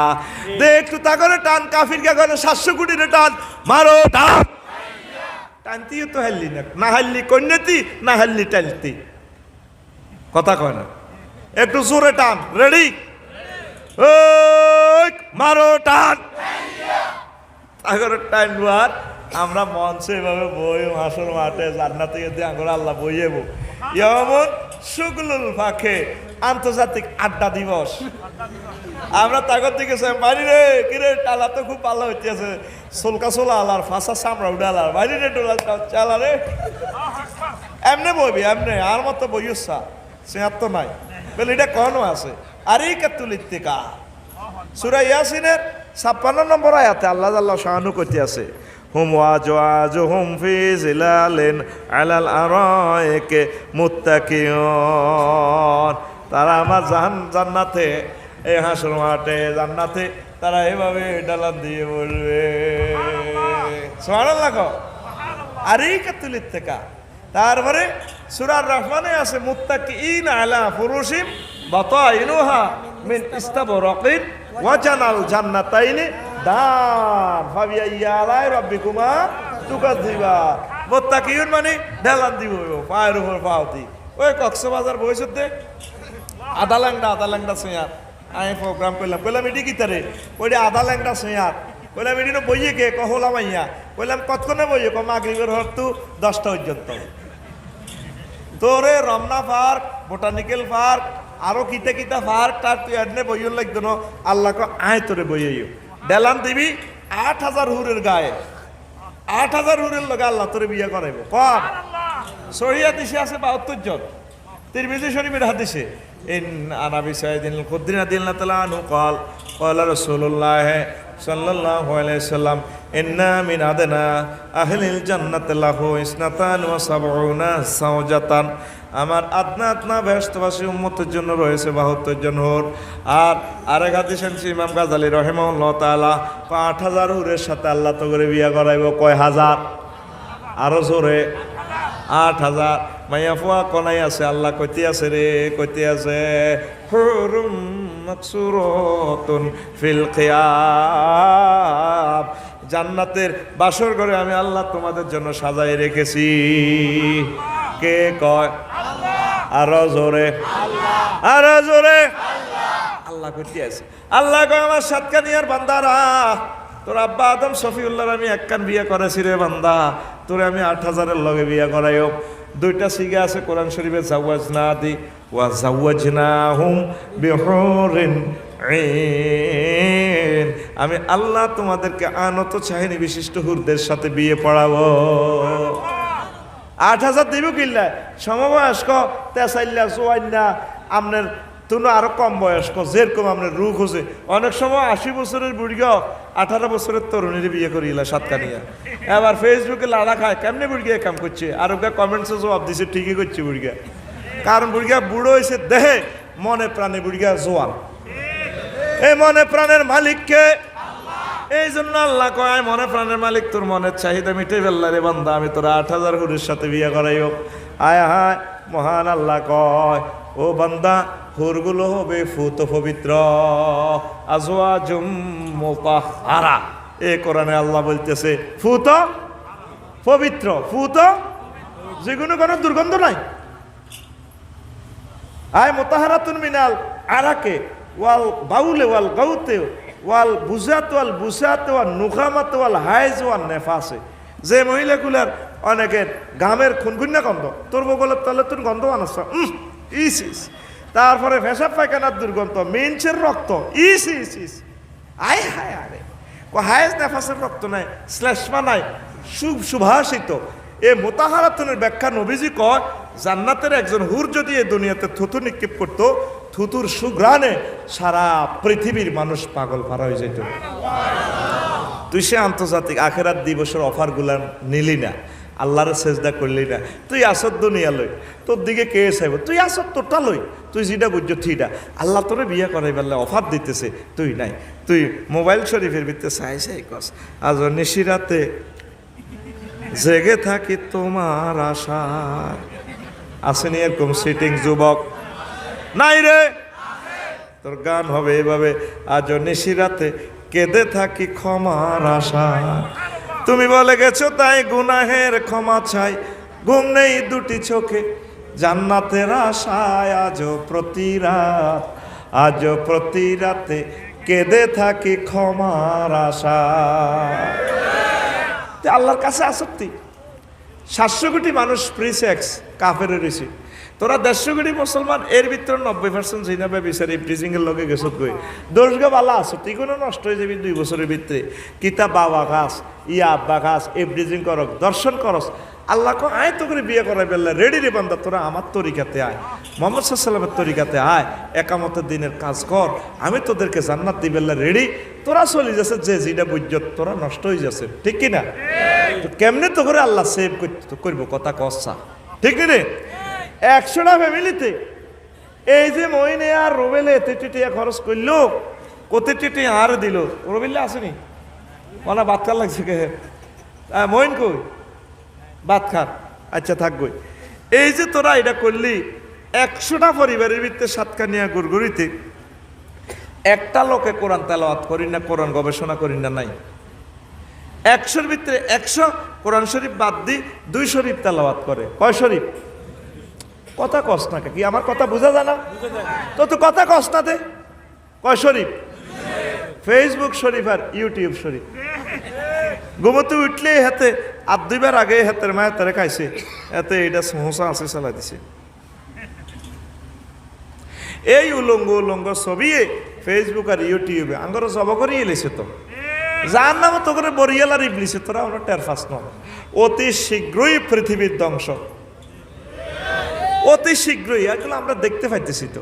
[SPEAKER 1] দে একটু তা করে টান, কাফিরকে করে 700 কোটি টান, মারো টান। টানতিও তো হাল্লি না, না হাল্লি কন্যাতি, না হাল্লি টানতি, কথা কয় না। একটু জোরে টান, রেডি, মারো টান। টাইমবার আমরা মঞ্চে এভাবে বই হাসর মাঠে জান্নাতে দিয়ে আঙ্গুর আল্লাহ বইয়েব। এমন শুগলুল ফাঁকে আন্তর্জাতিক আড্ডা দিবস, আমরা তাগর দিকে বাড়ি রে কিরে টালা তো খুব পাল্লা হইতেছে, সোলকা সোলা আলার ফাঁসা চামড়া উডালার বাড়ি রে টোলা চালা রে, এমনে বইবি এমনে আর মতো বইসা সে আর তো নাই বলে এটা কখনো আছে। আর এই কাতুলিকা সূরা ইয়াসিনের 56 নম্বর আয়াতে আল্লাহ আল্লাহ শাহানু করতে আছে, হুম ওয়াজওয়াজুহুম ফি জিলালিন আলাল আরাইকি মুত্তাকিউন। তারা আমার জান্নাতে, এই হাসর মাঠে জান্নাতে তারা এভাবে ডালান দিয়ে বলবে, সুবহানাল্লাহ। আর এই কাতুলিকা। তারপরে সূরা রহমানে আছে মুত্তাকিইন আলা ফুরুশিম বাতাইনুহা মিন ইস্তাবরাকিন ওয়া জানাল জান্নাতাইনি দান ফাবিআইয়ি আলাই রাব্বিকুমা তুকাযিবান। মুত্তাকিউন মানে ঢালান দিব পায়ের উপর পাওতি। ওই কক্সবাজার বইছতে আধা ল্যাংডা সিয়ার আমি প্রোগ্রাম কইলাম এটি কি তারে ওইটা আধা ল্যাংডা সিয়ার কইলাম এটি বইয়ে কে কহলাম আইয়া কইলাম কতক্ষণে বইয়ে ক মাগরিবের হর তু 10টা পর্যন্ত। তোরে রমনা পার্ক, বোটানিক্যাল পার্ক, আরো কিতা কিতা পার্ক, তার তুই এডনে বইয়ের লাগতো না। আল্লাহ আয় তোরে বইয়েও ডেলান দিবি 8000 হুরের গায়ে, 8000 হুরের লগে আল্লাহ তোরে বিয়ে করাইব। কর সহি হাদিসে আছে 72 জন, তিরমিজি শরীফের হাদিসে ইন আনাবি সাইদিন খুদরি রাদিয়াল্লাহু তাআলা আনহু قال قال رسول الله صلى الله عليه وسلم ইন্না মিন আদনা আহলিল জান্নাতি লাহু ইসনাতান ওয়া সাবউনা সাওজাতান। আমার আদনা বেহেশতবাসী উম্মতের জন্য রয়েছে 72 জন হুর। আর আরেক হাদিস শুনছি ইমাম গাজালি রাহিমাহুল্লাহ তাআলা 8000 হুরের সাথে আল্লাহ তো করে বিয়া করাইব। কয় হাজার? আরো জোরে 8000। মাইয়া ফুয়া কোনাই আছে, আল্লাহ কইতে আছে রে, কইতে আছে হুরুম মাকসুরাতুন ফিল কিয়াম। জান্নাতের বাসর ঘরে আমি আল্লাহ তোমাদের জন্য সাজাই রেখেছি। কে কয়? আল্লাহ। আরো জোরে, আরো জোরে। আল্লাহ করতে আছে। আল্লাহ কয় আমার সাতকানিয়ার বান্দারা, তোর আব্বা আদম শফিউল্লাহ আমি এক কান বিয়ে করেছি রে বান্দা, তোরে আমি 8,000-এর লগে বিয়ে করাইও। দুইটা সিগা আছে কোরআন শরীফে, জাওয়াজনাদি ওয়া জাওয়াজনাহুম বিহুরিন আইন। আমি আল্লাহ তোমাদেরকে আনত চাহিনি বিশিষ্ট হুরদের সাথে বিয়ে পড়াবো। 8,000 দিব কিল্লা সমবয়স্ক তেসাইল্লা চুয়ান্না আপনার তুনো আরো কম বয়স্ক যেরকম আপনার রুখ হচ্ছে। অনেক সময় 80 বছরের বুড়িগাও 18 বছরের তরুণীর বিয়ে করিলা সাতকানিয়া। এবার ফেসবুকে লাড়া খায় কেমনি বুড়িগা কাম করছে, আর ওকে কমেন্টসে জবাব দিছে ঠিকই করছে বুড়িগা। কারণ বুড়িগা বুড়ো হয়েছে দেহে, মনে প্রাণে বুড়িগা জোয়ান। এই মনে প্রাণের মালিককে, এই জন্য আল্লাহ কয় মনে প্রাণের মালিক তোর মনের চাহিদা মিটে ফেললা রে বান্দা, আমি তোর 8,000 হুরের সাথে বিয়ে করাইও। আয় হায় মহান আল্লাহ কয় ও বান্দা হুরগুলো হবে ফুত পবিত্র, আজওয়াজুম মুতাহহারা। এ কোরআনে আল্লাহ বলতেছে ফুত পবিত্র, ফুত যেগুলো কোনো দুর্গন্ধ নাই। আয় মুতাহহারাতুন মিনাল আরাকে ওয়াল বাউলে ওয়াল গাউতে ওয়াল বুজাত ওয়াল বুসাত ওয়াল নুখামাত ওয়াল হাইজ ওয়াল নেফাসে। যে মহিলাগুলার অনেকের গামের খুনখুন্না গন্ধ, তোর বগলের তলে তোর গন্ধ আনস ইস ইস, তারপরে পেশাব পায়খানার দুর্গন্ধ, মেন্সের রক্ত ইস ইস ইস, আয় হায় আরে হায়েজ নেফাসের রক্ত নাই, শ্লেষ্মা নাই, সুভাষিত। এ মুতাহারাতুনের ব্যাখ্যা নবীজি কয় জান্নাতের একজন হুর যদি এই দুনিয়াতে থুতু নিক্ষেপ করতো, থুতুর সুঘ্রাণে সারা পৃথিবীর মানুষ পাগল পারা হয়ে যেত। তুই সে আন্তর্জাতিক আখেরাত দিবসের অফারগুলা নিলি না, আল্লাহর সেজদা করলি না, তুই আসর দুনিয়া লই, তোর দিকে কে চাইব, তুই আসর তোরটা লই, তুই যেটা বুঝছো ঠিকটা। আল্লাহ তোরে বিয়ে করাই বেলা অফার দিতেছে, তুই নাই। তুই মোবাইল শরীফের ভিতরে চাইছে কস আজ নিশিরাতে জেগে থাকি তোমার আশা। আসেনি এরকম সিটিং যুবক? নাই রে, তোর গান হবে এভাবে আজ নিশিরাতে কেঁদে থাকি ক্ষমার আশা। তুমি বলে গেছো তাই গুনাহের ক্ষমা চাই, ঘুম নেই দুটি চোখে জান্নাতের আশায়। আজও প্রতি রাত, আজও প্রতি রাতে কেঁদে থাকি ক্ষমার আশা। আল্লাহর কাছে আসক্তি। 700 কোটি মানুষ প্রি সেক্স কাফের রয়েছে, তোরা 150 কোটি মুসলমান, এর ভিতরে 90% জিনাবে বিচার ইফটিজিং এর লগে গেছত গই দোষগা বালা আছো, তুই কোনো নষ্ট হয়ে যাবি 2 বছরের ভিতরে। কিতাব বাবা গাছ ইয়া আব্বা গাছ ইফটিজিং করক দর্শন করস। আল্লাহ কো আয় তো করে বিয়ে করাই বেলা রেডি রে বান্দা, তোরা আমার তরিকাতে আয়, মোহাম্মদ সাল্লাল্লাহু তরিকাতে আয়, একামতের দিনের কাজ কর, আমি তোদেরকে জান্নাত দিবেলা রেডি। তোরা চলে যাচ্ছে যে যেটা বুঝত, তোরা নষ্ট হয়ে যাচ্ছে, ঠিক কিনা? তো কেমনে তো করে আল্লাহ সেভ করবো, কথা কসা ঠিক রে? 100টা ফ্যামিলিতে এই যে মইনে আর রোবেলে টিটিয়া খরচ করলো, কত টিটি আর দিল, রোবেলে আসেনি ওনা ভাত খার লাগছে কে মইন কই ভাত খার, আচ্ছা থাকবই। এই যে তোরা এটা করলি, 100টা পরিবারের ভিতরে সাতকানিয়া গুড়গুড়িতে একটা লোকে কোরআন তেলাওয়াত করি না, কোরআন গবেষণা করি না, নাই। 100-র ভিতরে 100 কোরআন শরীফ বাদ দি 2 শরীফ তেলাওয়াত করে। কয় শরীফ? কথা কস না কি? আমার কথা বুঝা যায় না তো? তো কথা কস না দে। কয় শরীফ? ফেসবুক শরীফ আর ইউটিউব শরীফ। ঘুমোতে উঠলে হাতে আর 2 বার আগে হাতের মায়ের তারে খাইছে, এতে এটা সমস্যা আছে চালা দিছে। এই উলঙ্গ উলঙ্গ ছবি ফেসবুক আর ইউটিউবে আঙ্গর জব করে এলেছে, তো যার নাম তো করে বরিয়ালার ইবলিছে, তোরা আমরা টের পাস না। অতি শীঘ্রই পৃথিবীর ধ্বংস, অতি শীঘ্রই। এগুলো আমরা দেখতে পাইতেছি তো।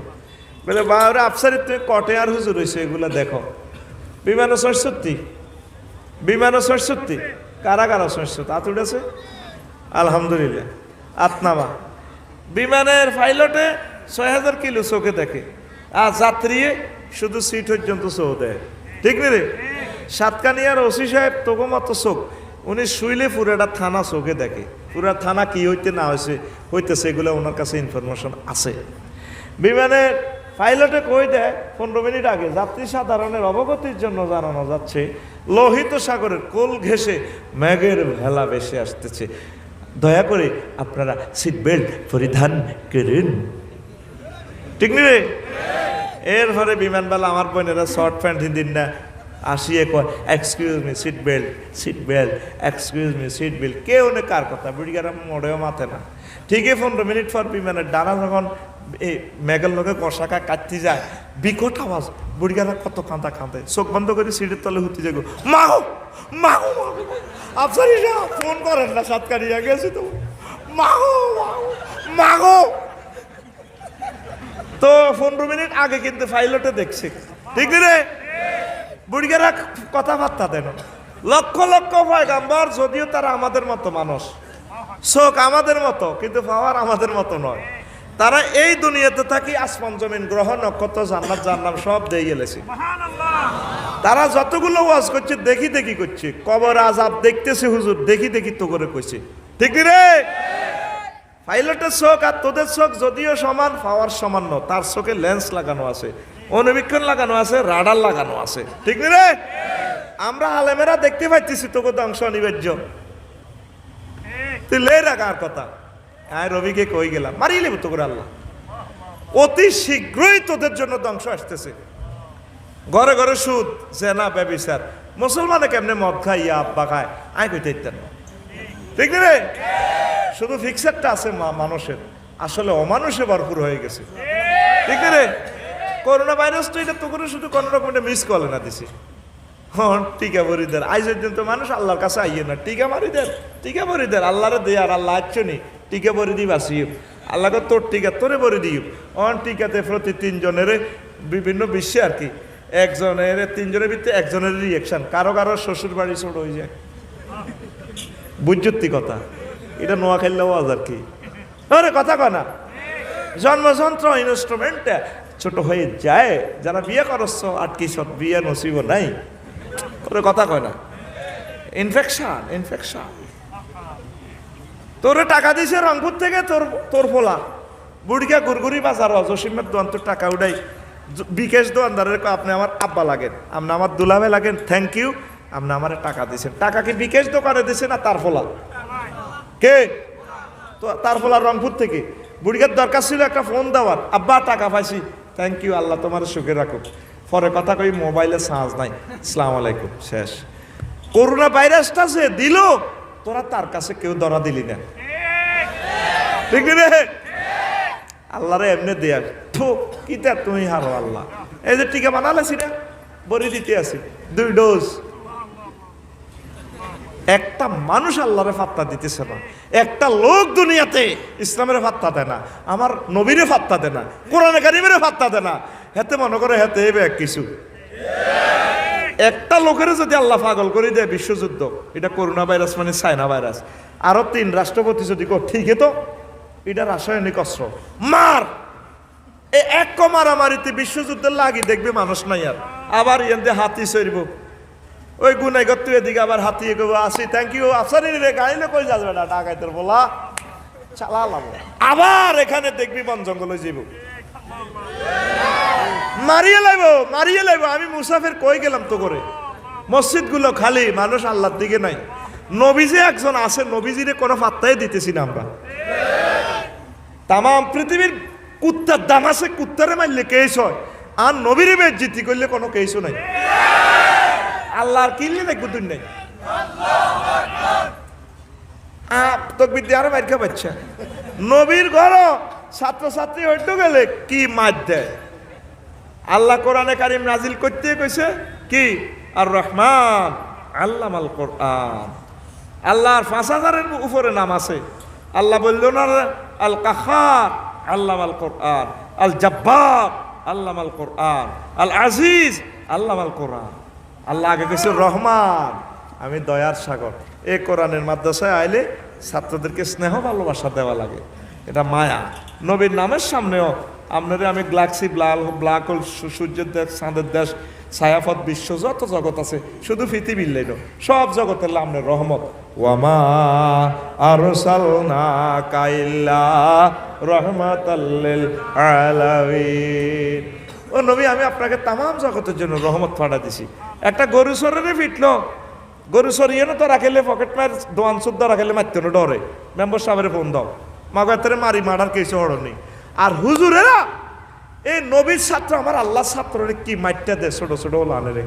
[SPEAKER 1] বলে বাবা আফসারি তুমি কটে আর হুজুর হয়েছে, এগুলা দেখো। বিমান ৬৬, বিমান ৬৬, কারা কারা ৬৬ হাত উঠেছে আলহামদুলিল্লাহ। আতনামা বিমানের পাইলটে ৬,০০০ কিলো চোখে দেখে, আর যাত্রী শুধু সিট পর্যন্ত চোখ দেয়, ঠিক না রে? সাতকানিয়ার ওসি সাহেব তোকে মতো চোখ, উনি শুইলে পুরাটা থানা চোখে দেখে, পুরা থানা কি হইতে না হইতেছে এগুলো ওনার কাছে ইনফরমেশন আছে। বিমানের পাইলটে কই দেয় 15 মিনিট আগে যাত্রী সাধারণের অবগতির জন্য জানানো যাচ্ছে লোহিত সাগরের কোল ঘেঁষে মেঘের ভেলা ভেসে আসতেছে, দয়া করে আপনারা সিট বেল্ট পরিধান করেন, ঠিক নি রে? এরপরে বিমানবালা আমার বোনেরা শর্ট প্যান্ট দিন না আসিয়ে কয় excuse me seat belt, seat belt, excuse me seat belt. কেউ নেই কার কথা, বুড়িগারা মোড়েও মাথে না। ঠিকই 15 মিনিট পর বিমানের ডানা যখন এই মেঘের লোকে কষাকা কাটতে যায়, বিকট আওয়াজ, বুড়িগারা কত কাঁদা কাঁদে, চোখ বন্ধ করে সিটের তলে হুতি যাগো, মাগো মাগো মাগো, আফসারি ফোন করেন না, সাতকারিয়া গেছি তো, মাগো মাগো মাগো। তো 15 মিনিট আগে কিন্তু পাইলটে দেখছে, ঠিক রে? বুড়িগারা কথাবার্তা দেন। লক্ষ লক্ষ পয়গাম্বর, যদিও তারা আমাদের মতো মানুষ, চোখ আমাদের মতো, কিন্তু পাওয়ার আমাদের মতো নয়। তারা এই দুনিয়াতে থাকি আসমান জমিন গ্রহ নক্ষত্র জান্নাত জাহান্নাম সব দিয়ে গেলেছে। তারা যতগুলো ওয়াজ করছে দেখি দেখি করছে, কবর আযাব দেখতেছে হুজুর দেখি দেখি তো করে কইছে, ঠিক রে? পাইলটের চোখ আর তোদের চোখ যদিও সমান, পাওয়ার সমান নয়। তার চোখে লেন্স লাগানো আছে, অনুবীক্ষণ লাগানো আছে, রাডার লাগানো আছে, ঠিক রে? আমরা আলেমেরা দেখতে পাইতেছি তোকে ধ্বংস অনিবার্য। তুই লে রাখার কথা, হ্যাঁ রবিকে কই গেলাম, মারিয়ে নেব তো করে আল্লাহ। অতি শীঘ্রই তোদের জন্য ধ্বংস আসতেছে। ঘরে ঘরে সুদ, জেনা, ব্যভিচার। মুসলমানে কেমনে মদ খায়, ইয়া আব্বা খায়, আয় কইতে ইত্যাদি, ঠিক রে? শুধু ফিক্সারটা আছে মানুষের, আসলে অমানুষে ভরপুর হয়ে গেছে, ঠিক রে? করোনা ভাইরাস তো এটা তো করে শুধু কোনো রকম মিস কলে না দিছি। হ্যাঁ টিকা বরি দেন, আইজের দিন তো মানুষ আল্লাহর কাছে আইয়ে না, টিকা মারি দেন, টিকা বরি দেন, আল্লাহরে দে, আর আল্লাহ আচ্ছ নি টিকা বরি দিই বাসিও, আল্লাহকে তোর টিকা তোরে বরি দিও। অন টিকাতে প্রতি 3 জনের বিভিন্ন বিশ্বে আর কি, একজনের 3 জনের ভিতরে একজনের রিয়েকশন, কারো কারো শ্বশুর বাড়ি ছোট হয়ে যায়। বুঝতি কথা, এটা নোয়া খেললেও আজ আর কি, আরে কথা কনা জন্মযন্ত্র ইনস্ট্রুমেন্ট ছোট হয়ে যায়। যারা বিয়ে করছ আটকি সব বিয়ে নসিব নাই, ওরে কথা কয় না। Infection infection. তোরে টাকা দিছে রংপুর থেকে, তোর ফোলা বুড়িকা গুরগুরি বাজার জসিমের দোয়ান তোর টাকা উঠাই, বিকেশ দোয়ানদারের আপনি আমার আব্বা লাগেন, আপনি আমার দুলাভে লাগেন, থ্যাংক ইউ, আপনি আমার টাকা দিয়েছেন। টাকা কি বিকেশ দোকানে দিছে না তার ফোলা? কে? তো তার ফোলা রংপুর থেকে। বুড়িকার দরকার ছিল একটা ফোন দেওয়ার, আব্বা টাকা পাইছি, থ্যাংক ইউ, আল্লাহ তোমার সুখে রাখুক। পরে কথা কই মোবাইলে চার্জ নাই, আসসালামু আলাইকুম, শেষ। করোনা ভাইরাসটা সে দিল, তোরা তার কাছে কেউ ধরা দিলি না, ঠিক রে? আল্লাহরে এমনি দেয়া তো কিতা তুমি হারো আল্লাহ। এই যে টিকা বানালেছি না, বড়ি দিতে আছি 2 ডোজ। একটা মানুষ আল্লাহরে ফাত্তা দিতেছে না, একটা লোক দুনিয়াতে ইসলামের ফাত্তা দেয় না, আমার নবীরে ফাত্তা দেয় না, কোরআনে কারিমের ফাত্তা দেয় না। হেতে মনে করে হেতে এক কিছু। একটা লোকের যদি আল্লাহ পাগল করে দেয় বিশ্বযুদ্ধ, এটা করোনা ভাইরাস মানে চায়না ভাইরাস, আরো 3 রাষ্ট্রপতি যদি ঠিক তো এটা রাসায়নিক অস্ত্র মার, এক মারামারিতে বিশ্বযুদ্ধের লাগি দেখবে মানুষ নাই আর। আবার এতে হাতি চড়ব, ওই গুনাই গত এদিকে আবার হাতি আসি, থ্যাংক ইউ আফসারি রে গাইলে কই যাবে না, ডাকাইতের বলা চালালাম। আবার এখানে দেখবি বন জঙ্গলে যাইব, মারিয়ে লাইব। আমি মুসাফির কই গেলাম তো করে, মসজিদ গুলো খালি, মানুষ আল্লাহর দিকে নাই। নবীজি একজন আছে, নবীজিরে কোনো পাত্তাই দিতেছি না আমরা। তাম পৃথিবীর কুত্তার দাম আছে, কুত্তারে মারলে কেস হয়, আর নবীরে বেজ্জিতি করলে কোনো কেসও নাই। আল্লাহর কিনলে দেখবো তুই নাই, তোর বিদ্যা আরো বাইর পাচ্ছে। নবীর ঘর ছাত্রছাত্রী হইতে গেলে কি মার দেয়। আল্লাহ কোরআনে কারিম নাজিল করতে কইছে কি, আর রহমান আল্লামাল কোরআন। আল্লাহর 5000-এর উপরে নাম আছে। আল্লাহ বলল না আল কাহার আল্লামাল কোরআন, আল জব্বার আল্লামাল কোরআন, আল আজিজ আল্লামাল কোরআন। আল্লাহ আগে কইছে রহমান, আমি দয়ার সাগর। এই কোরআনের মাদ্রাসায় আইলে ছাত্রদেরকে স্নেহ ভালোবাসা দেওয়া লাগে, এটা মায়া। নবীর নামের সামনেও আপনারা আমি গ্যালাক্সি, ব্ল্যাক হোল, সূর্যের দেশ, চাঁদের দেশ, ছায়াপথ, বিশ্ব যত জগৎ আছে, শুধু পৃথিবীর লাইল সব জগতের আপনার রহমত। ওয়ামা আরসালনাকা ইল্লা রাহমাতাল লিল আলামিন। ও নবী, আমি আপনাকে তাম জগতের জন্য রহমত পাঠা দিছি। একটা গরু সরে ফিটলো, গরু সরিয়ে না তো রাখলে পকেট মার দোয়ান শুদ্ধ রাখলে মারতে না ডরে, মেম্বার সাহেবের ফোন দাও, মাগাতেরে মারি মারার কিছু হড় নেই। আর হুজুরেরা এই নবীর ছাত্র আমার আল্লাহর ছাত্ররে কি মাইটটা দে ছোট ছোট লানে রে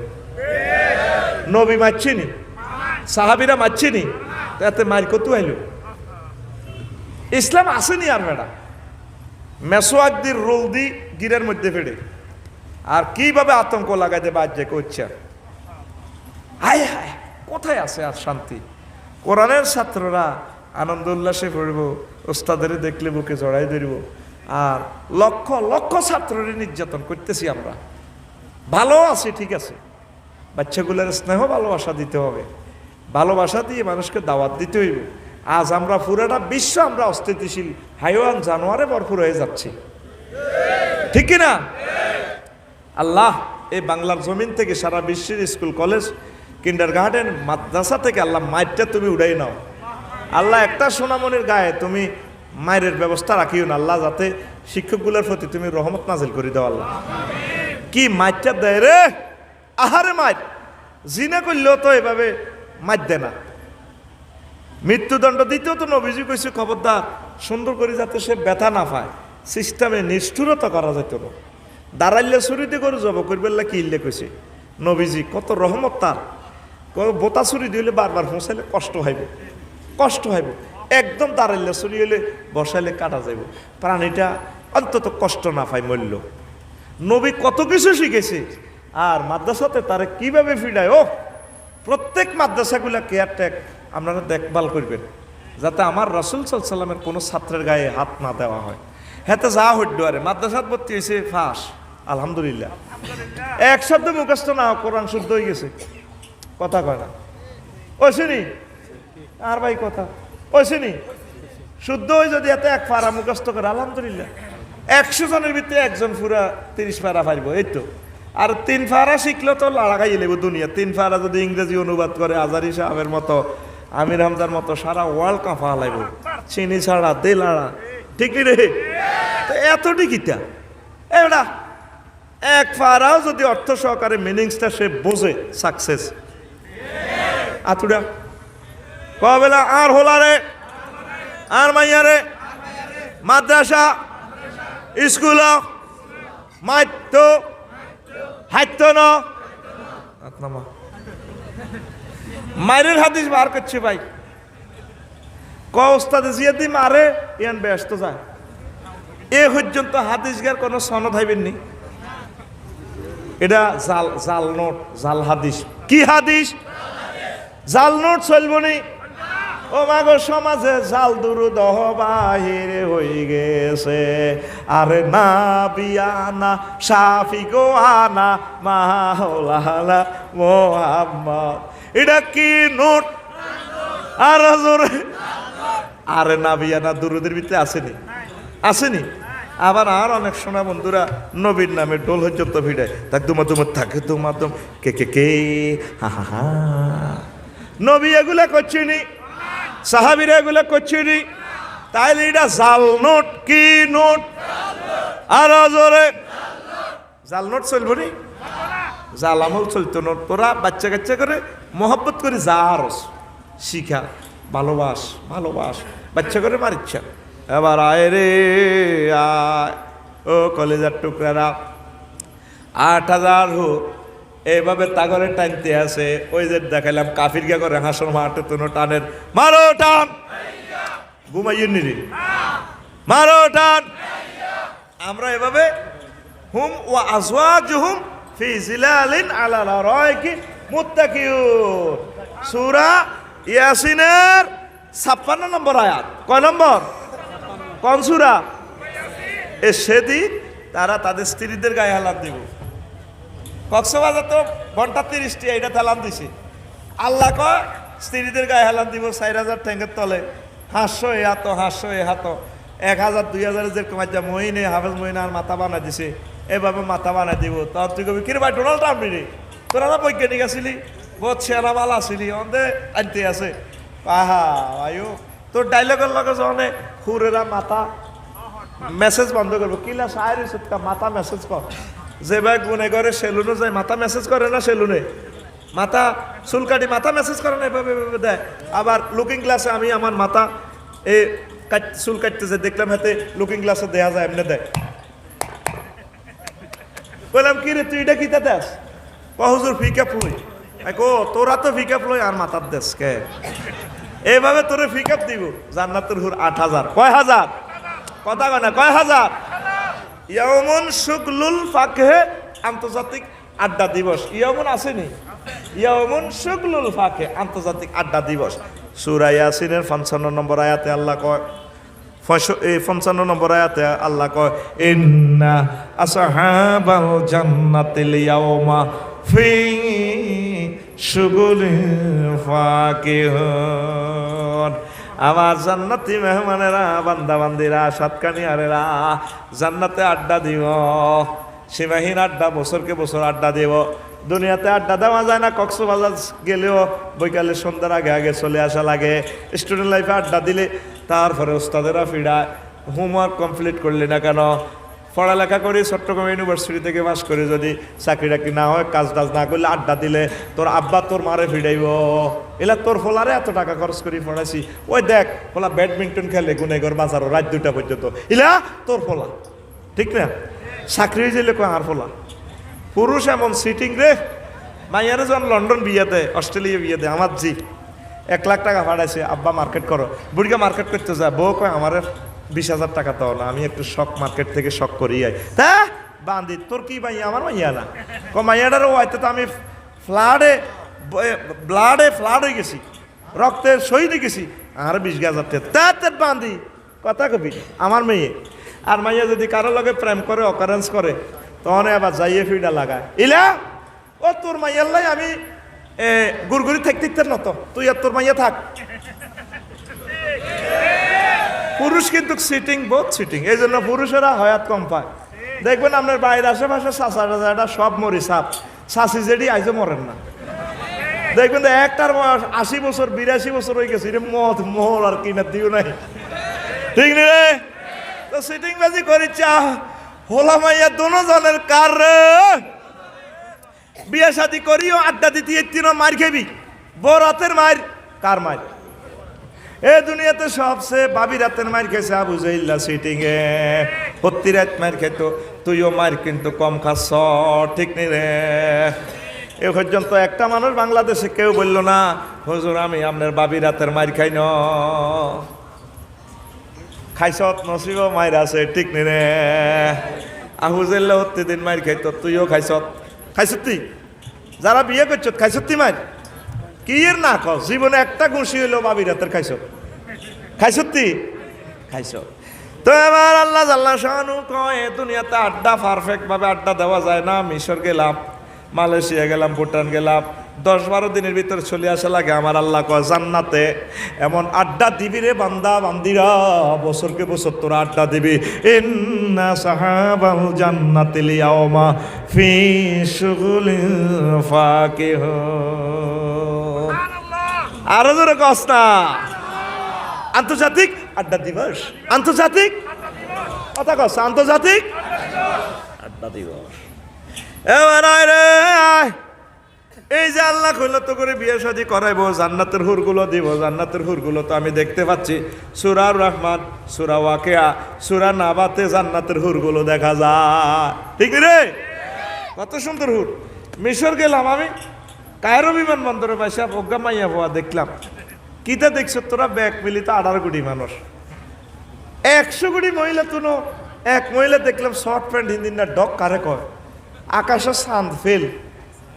[SPEAKER 1] নবী মারছিনি সাহাবিরা মারছিনি তাতে মার কত আইলো ইসলাম আসেনি আর বেড়া মেসোয়াক দি রোল দি গিরের মধ্যে ফেড়ে আর কিভাবে আতঙ্ক লাগাইতে বাজ্যে করছে হায় হায় কোথায় আছে আর শান্তি কোরআনের ছাত্ররা আনন্দ উল্লাসে পড়ব ওস্তাদের দেখলে বুকে জড়াই ধরব আর লক্ষ লক্ষ ছাত্রের নির্যাতন করতেছি আমরা ভালো আছি ঠিক আছে বাচ্চাগুলোর স্নেহ ভালোবাসা দিতে হবে ভালোবাসা দিয়ে মানুষকে দাওয়াত দিতে হইব আজ আমরা পুরাটা বিশ্ব আমরা অস্থিতিশীল হাইওয়ান জানোয়ারে ভরপুর হয়ে যাচ্ছি ঠিক কিনা আল্লাহ এই বাংলার জমিন থেকে সারা বিশ্বের স্কুল কলেজ কিন্ডার গার্ডেন মাদ্রাসা থেকে আল্লাহ মাইরটা তুমি উড়াই নাও আল্লাহ একটা সোনামনির গায়ে তুমি মায়ের ব্যবস্থা রাখিও না আল্লাহ যাতে শিক্ষকগুলোর প্রতি তুমি রহমত নাজিল করে দাও আল্লাহ কি মাইরটা দেয় রে আহারে মাইর জিনা করলেও তো এভাবে মার দেয় না মৃত্যুদণ্ড দিতেও তো নবীজি কইছে খবরদার সুন্দর করে যাতে সে ব্যথা না পায় সিস্টেমে নিষ্ঠুরতা করা যেত না দাঁড়াইলে ছুরিতে করে জব করবেল্লা কি ইল্লে কইছে নবীজি কত রহমত তার বোতা ছুরি দিলে বারবার পৌঁছাইলে কষ্ট হইব একদম দাঁড়াইলে ছুরি হইলে বসাইলে কাটা যাইব প্রাণীটা অন্তত কষ্ট না পায় মূল্য নবী কত কিছু শিখেছে আর মাদ্রাসাতে তারা কিভাবে ফিরায় ও প্রত্যেক মাদ্রাসাগুলা কেয়ারটেক আপনারা দেখভাল করবেন যাতে আমার রাসূল সাল্লাল্লাহু আলাইহি ওয়াসাল্লামের কোনো ছাত্রের গায়ে হাত না দেওয়া হয় হেতে যা হইড আরে মাদ্রাসাত ভর্তি হয়েছে ফাঁস আলহামদুলিল্লাহ এক শব্দ মুখস্থ না কোরআন শুদ্ধ হয়ে গেছে কথা কয় না ওই শুনি আর ভাই কথা ওই শুনি শুদ্ধ হয়ে যদি এত এক পারা মুখস্থ করে আলহামদুলিল্লাহ 100 জনের ভিতরে একজন পুরা 30 পারা পারব এই তো আর 3 পারা শিখলে তো লাগাই লেব দুনিয়া 3 পারা যদি ইংরেজি অনুবাদ করে আজারি সাহেবের মতো আমির হামজার মতো সারা ওয়ার্ল্ড কাঁপা লাগব চিনি ছাড়া দেলাড়া ঠিক রে তো এত টিকিটা এটা এক পারাও যদি অর্থ সহকারে মিনিংসটা সে বোঝে সাকসেস আতুড়া কবেলা আর হোলারে আর মাইয়ারে মাদ্রাসা স্কুল মাইত্য হাইত্য ন মায়ের হাদিস বার করছে ভাই ক ওস্তাদে জিয়াদি মারে ইয়ান ব্যস্ত যায় এ পর্যন্ত হাদিসগার কোনো সনদ হইবেননি এটা জাল জাল নোট জাল হাদিস কি হাদিস জাল নোট চলবনি ও মাগো সমাজে জাল দুরুদহ বাহিরে হয়ে গেছে আরে না বিয়ানা শাফি গো আনা মাওলানা মুহাম্মদ এটা কি নোট আর জোরে আরে না বিয়ানা দুরুদের ভিতরে আসেনি আবার আর অনেক সোনা বন্ধুরা নবীর নামে ডোল হজ্জত ভিড়ায় তাক দুমা থাকে দুমাদম কে হা হা হা নবী এগুলা করছিনি সাহাবীরা এগুলা করছিনি তাইলে এটা জাল নোট কি নোট আর জোরে জাল নোট চলবো নি জাল আমল চলতো নোট তোরা বাচ্চা কাচ্চা করে মহব্বত করে যা আরস শিখা ভালোবাস বাচ্চা করে মারিচ্ছা এবার আয় রে আয় ও কলেজার টুকরারা 8000 হোক এইভাবে তাগরে টানতে আছে ওই যে দেখাইলাম কাফির গিয়া করে হাসর মাঠে তো টানের মারো টান ঘুমাইয়েন নি মারো টান আমরা এভাবে হুম ওয়া আজওয়াজুহুম ফি জিলালিন আলা লারাইকি মুত্তাকিউন সূরা ইয়াসিনের 56 নম্বর আয়াত কয় নম্বর কোন সূরা এ সেদিন তারা তাদের স্ত্রীদের গায়ে হালাত দিব কক্সবাজার তো ঘন্টা 30টি এটা হেলান দিছে আল্লাহ কয় স্ত্রীদের গায়ে হেলান দিব 4000 ট্যাঙ্কের তলে হাস্য এ হাত 1000 2000 যেরকম আজ মহিনে হাফেজ মহিনার মাথা বানা দিছে এভাবে মাথা বানা দিব তখন তুই কবি কিরে ভাই ডোনাল্ড ট্রাম্প রে তোরা না বৈজ্ঞানিক আসিলি বহুত সেরা মাল আসিলি অন্ধে আনতে আছে আহা আয়ো তোর ডাইলগের লগে যখন হুরেরা মাথা মেসেজ বন্ধ করবো কিলা সাহের সুৎকা মাথা মেসেজ কর যে ভাই গুনে করে সেলুনে যায় মাথা মেসেজ করে না সেলুনে মাথা চুল কাটি মাথা মেসেজ করে না এভাবে দেয় আবার লুকিং গ্লাসে আমি আমার মাথা এই চুল কাটতেছে দেখলাম হাতে লুকিং গ্লাসে দেয়া যায় এমনি দেয় বললাম কি রে তুই এটা কিতা দেস? হুজুর ফিকাপ লই। কো তোরা তো ফিকাপ লই আর মাথার দেশ কে? এইভাবে তোরে ফিকাপ দিব। জান্নাতুল হুর 8,000। কয় হাজার? কথা কয় না, কয় হাজার? ইয়াউমুন শুগলুল ফাকহে, আন্তর্জাতিক আড্ডা দিবস। ইয়াউমুন আসেনি? ইয়াউমুন শুগলুল ফাকহে, আন্তর্জাতিক আড্ডা দিবস। সূরা ইয়াসিনের 55 নম্বর আয়াতে আল্লাহ কয়, 55 নম্বর আয়াতে আল্লাহ কয়, ইন্না আসহাবাল জান্নাতিল ইয়াউমা ফি শুগুলিন ফাকিহুন। আমার জান্নাতি মেহমানেরা, বান্দা বান্দিরা, সাতকানিয়ারেরা জান্নাতে আড্ডা দিব, সীমাহীন আড্ডা, বছরকে বছর আড্ডা দিব। দুনিয়াতে আড্ডা দেওয়া যায় না, কক্সবাজার গেলেও বৈকালে সন্ধ্যার আগে আগে চলে আসা লাগে। স্টুডেন্ট লাইফে আড্ডা দিলে তারপরে ওস্তাদেরা ফিরায়, হোমওয়ার্ক কমপ্লিট করলি না কেন? পড়ালেখা করি চট্টগ্রাম ইউনিভার্সিটি থেকে পাস করে যদি চাকরি টাকরি না হয়, কাজ টাজ না করলে, আড্ডা দিলে তোর আব্বা তোর মারে ফিরাইব। এলা তোর ফোলারে এত টাকা খরচ করি পড়াইছি, ওই দেখ ফোলা ব্যাডমিন্টন খেলে গুনেগর বাজারও রাত 2টা পর্যন্ত, ইলা তোর ফোলা, ঠিক না? চাকরি যেলে কয় আর ফোলা। পুরুষ এমন সিটিং রে, মাইয়ারে যখন লন্ডন বিয়ে দেয়, অস্ট্রেলিয়া বিয়ে দেয়, আমার জি 1 লাখ টাকা ভাড়াইছে, আব্বা মার্কেট করো, বুড়িকে মার্কেট করতে যায়, বউ কয় আমার 20,000 টাকা দাও না, আমি একটু শখ মার্কেট থেকে শখ করি আই। তা বান্দি তোর কি মাইয়া? আমার মাইয়া না। মাইয়াটারও হয়তো তো আমি ফ্লাড হয়ে গেছি, রক্তের শহীদ হয়ে গেছি, আর 20,000 টাকা তা বান্দি কথা কবি আমার মেয়ে। আর মাইয়া যদি কারো লগে প্রেম করে, অকারেন্স করে, তখন আবার যাইয়ে ফিডা লাগায়, ইলা ও তোর মাইয়ার লাই আমি গুড়গুড়ি থাকতে নত, তুই আর তোর মাইয়া থাক। পুরুষ কিন্তু সিটিং, বহুত সিটিং, এই জন্য পুরুষেরা হয়াত কম পায়। দেখবেন আপনার বাইরের আশেপাশে চাচা সব মরি সাপ, চাষি যেটি আইজও মরেন না। দেখবেন তো একটার বয়স 80 বছর 82 বছর হয়ে গেছে, মদ মোহর আর কিনা দিও নাই, ঠিক নি রে? তো সিটিং বাজি করিচ্ছা হোলা মাইয়া দোনো জনের কার রে, বিয়ে শাদি করিও আড্ডা দিতে তিনও মার খেবি, বড় রাতের মার কার মার? এ দুনিয়াতে সবচেয়ে বাবি রাতের মার খেয়েছে আবু জাইল্লা সিটিং এ, প্রতি রাত মার খেত, তুইও মার কিন্তু কম খাস, ঠিক নি রে? এ পর্যন্ত একটা মানুষ বাংলাদেশে কেউ বলল না হুজুর আমি আপনার বাবি রাতের মার খাই ন, খাইছত নসিব মায়ের আছে, ঠিক নি রে? আবু জাইল্লা প্রতিদিন মার খাইত, তুইও খাইছত, খাইছত তুই? যারা বিয়ে করছ খাইছত তুই মার? কি এর না কস, জীবনে একটা ঘুষি হইলো বাবি রাতের খাইছ, খাইছ তুই? খাইছ। তো এবার আল্লাহ জাল্লা শানু কয় দুনিয়াতে আড্ডা পারফেক্ট ভাবে আড্ডা দেওয়া যায় না। মিশর গেলাম, মালয়েশিয়া গেলাম, ভুটান গেলাম, 10-12 দিনের ভিতরে চলে আসা লাগে। আমার আল্লাহ কয় জান্নাতে এমন আড্ডা দিবি রে বান্দা বান্দিরা, বছরকে বছর তোরা আড্ডা দিবি। ইন্না সাহাবাল জান্নাতিল ইয়াউমা ফি শুগুলিন ফাকিহুন। আরো জোরে কস না। আন্তর্জাতিক আড্ডা দিবস, আন্তর্জাতিক কথা কস, আন্তর্জাতিক আড্ডা দিবস। এবার রে এই যে আল্লাহ কইলো তো করে বিয়ে শাদী করাইবো, জান্নাতের হুরগুলো দিব। জান্নাতের হুরগুলো তো আমি দেখতে পাচ্ছি সূরা রহমান, সূরা ওয়াকিয়া, সূরা নাবাতে জান্নাতের হুরগুলো দেখা যায়, ঠিক রে? কত সুন্দর হুর। মিশর গেলাম আমি, কায়রো বিমানবন্দরে পাইসা প্রজ্ঞা মাইয়া হওয়া দেখলাম। কিতা দেখছো তোরা? ব্যাগ মিলিত 18 কোটি মানুষ, 100 কোটি মহিলা, তুনো এক মহিলা দেখলাম শর্ট প্যান্ট হিন্দি না ডক কারে কয়, আকাশে চাঁদ ফেল।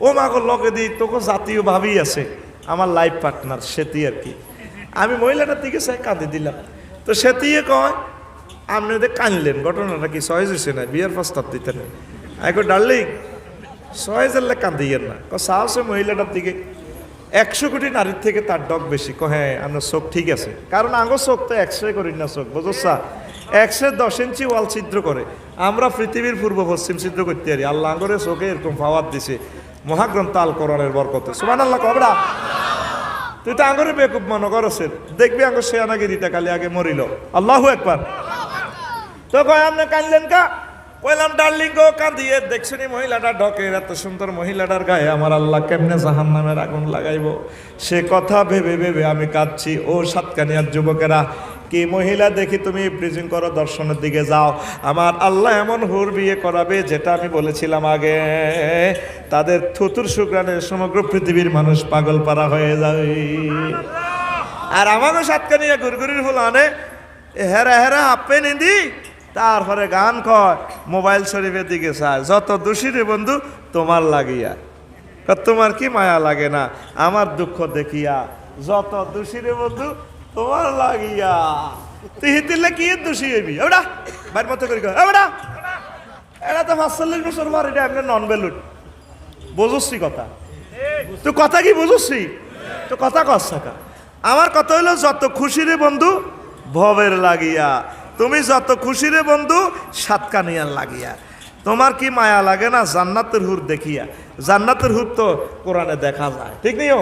[SPEAKER 1] ও মাগো লগে দিই তোকে জাতীয় ভাবেই আছে আমার লাইফ পার্টনার সেতি আর কি। আমি মহিলাটার দিকে চাই কাঁদে দিলাম। তো সেতিয়ে কয় আপনি ওদের কানলেন, ঘটনাটা কি সহজ হয়েছে না? বিয়ের প্রস্তাব দিতেন। আমি কই ডার্লিং সহজ হলে কাঁদিয়েন না। সাহসে মহিলাটার দিকে 100 কোটি নারীর থেকে তার ডগ বেশি। হ্যাঁ আপনার চোখ ঠিক আছে, কারণ আঙ্গো চোখ তো এক্সরে করি না, চোখ বুঝছা এক্সরে 10 ইঞ্চি ওয়াল ছিদ্র করে, আমরা পৃথিবীর পূর্ব পশ্চিম ছিদ্র করতে পারি। আল্লাহ আঙ্গরে চোখে এরকম পাওয়ার দিছে মহাগ্রন্থ আল কোরআনের বরকতে। সুবহানাল্লাহ কবরা। তুই তো আঙ্গরে বেকুব মনে করছেন, দেখবি আঙ্গ শেয়ানাগিরিটা খালি আগে মরিল। আল্লাহু আকবার। তো কয় আপনি কানলেন কা? কইলাম ডার্লিং গো কাঁদিয়ে দেখছনি মহিলাটা ডকের, এত সুন্দর মহিলাটার গায়ে আমার আল্লাহ কেমনে জাহান্নামের আগুন লাগাইব, সে কথা ভেবে ভেবে আমি কাঁদছি। ও সাতকানিয়ার যুবকেরা, কি মহিলা দেখি তুমি প্রিজিং করো, দর্শনের দিকে যাও, আমার আল্লাহ এমন হুর বিয়ে করাবে যেটা আমি বলেছিলাম আগে, তাদের থুতুর সুগ্রানে সমগ্র পৃথিবীর মানুষ পাগল পারা হয়ে যাবে। আর আমাকে সাতকানিয়া গুরগুরির হল আনে হেরা হেরা হাপ্পে নিদি, তারপরে গান কয়, মোবাইল শরীফের দিকে চায়, যত দোষী রে বন্ধু তোমার লাগিয়া, তোমার কি মায়া লাগে না আমার দুঃখ দেখিয়া, যত দোষী রে বন্ধু তোমার লাগিয়া, তুই দিলে কি দোষী হইবি ওটা বাইর মতো করি ওটা, এটা তো 45 বছর পর এটা এমনি নন বেলুট বুঝছি কথা, তুই কথা কি বুঝছি তো কথা কস থাকা। আমার কথা হইলো যত খুশি রে বন্ধু ভবের লাগিয়া, তুমি যত খুশি রে বন্ধু সাতকানিয়ার লাগিয়া, তোমার কি মায়া লাগে না জান্নাতের হুর দেখিয়া, জান্নাতের হুর তো কোরআনে দেখা যায়, ঠিক নেই?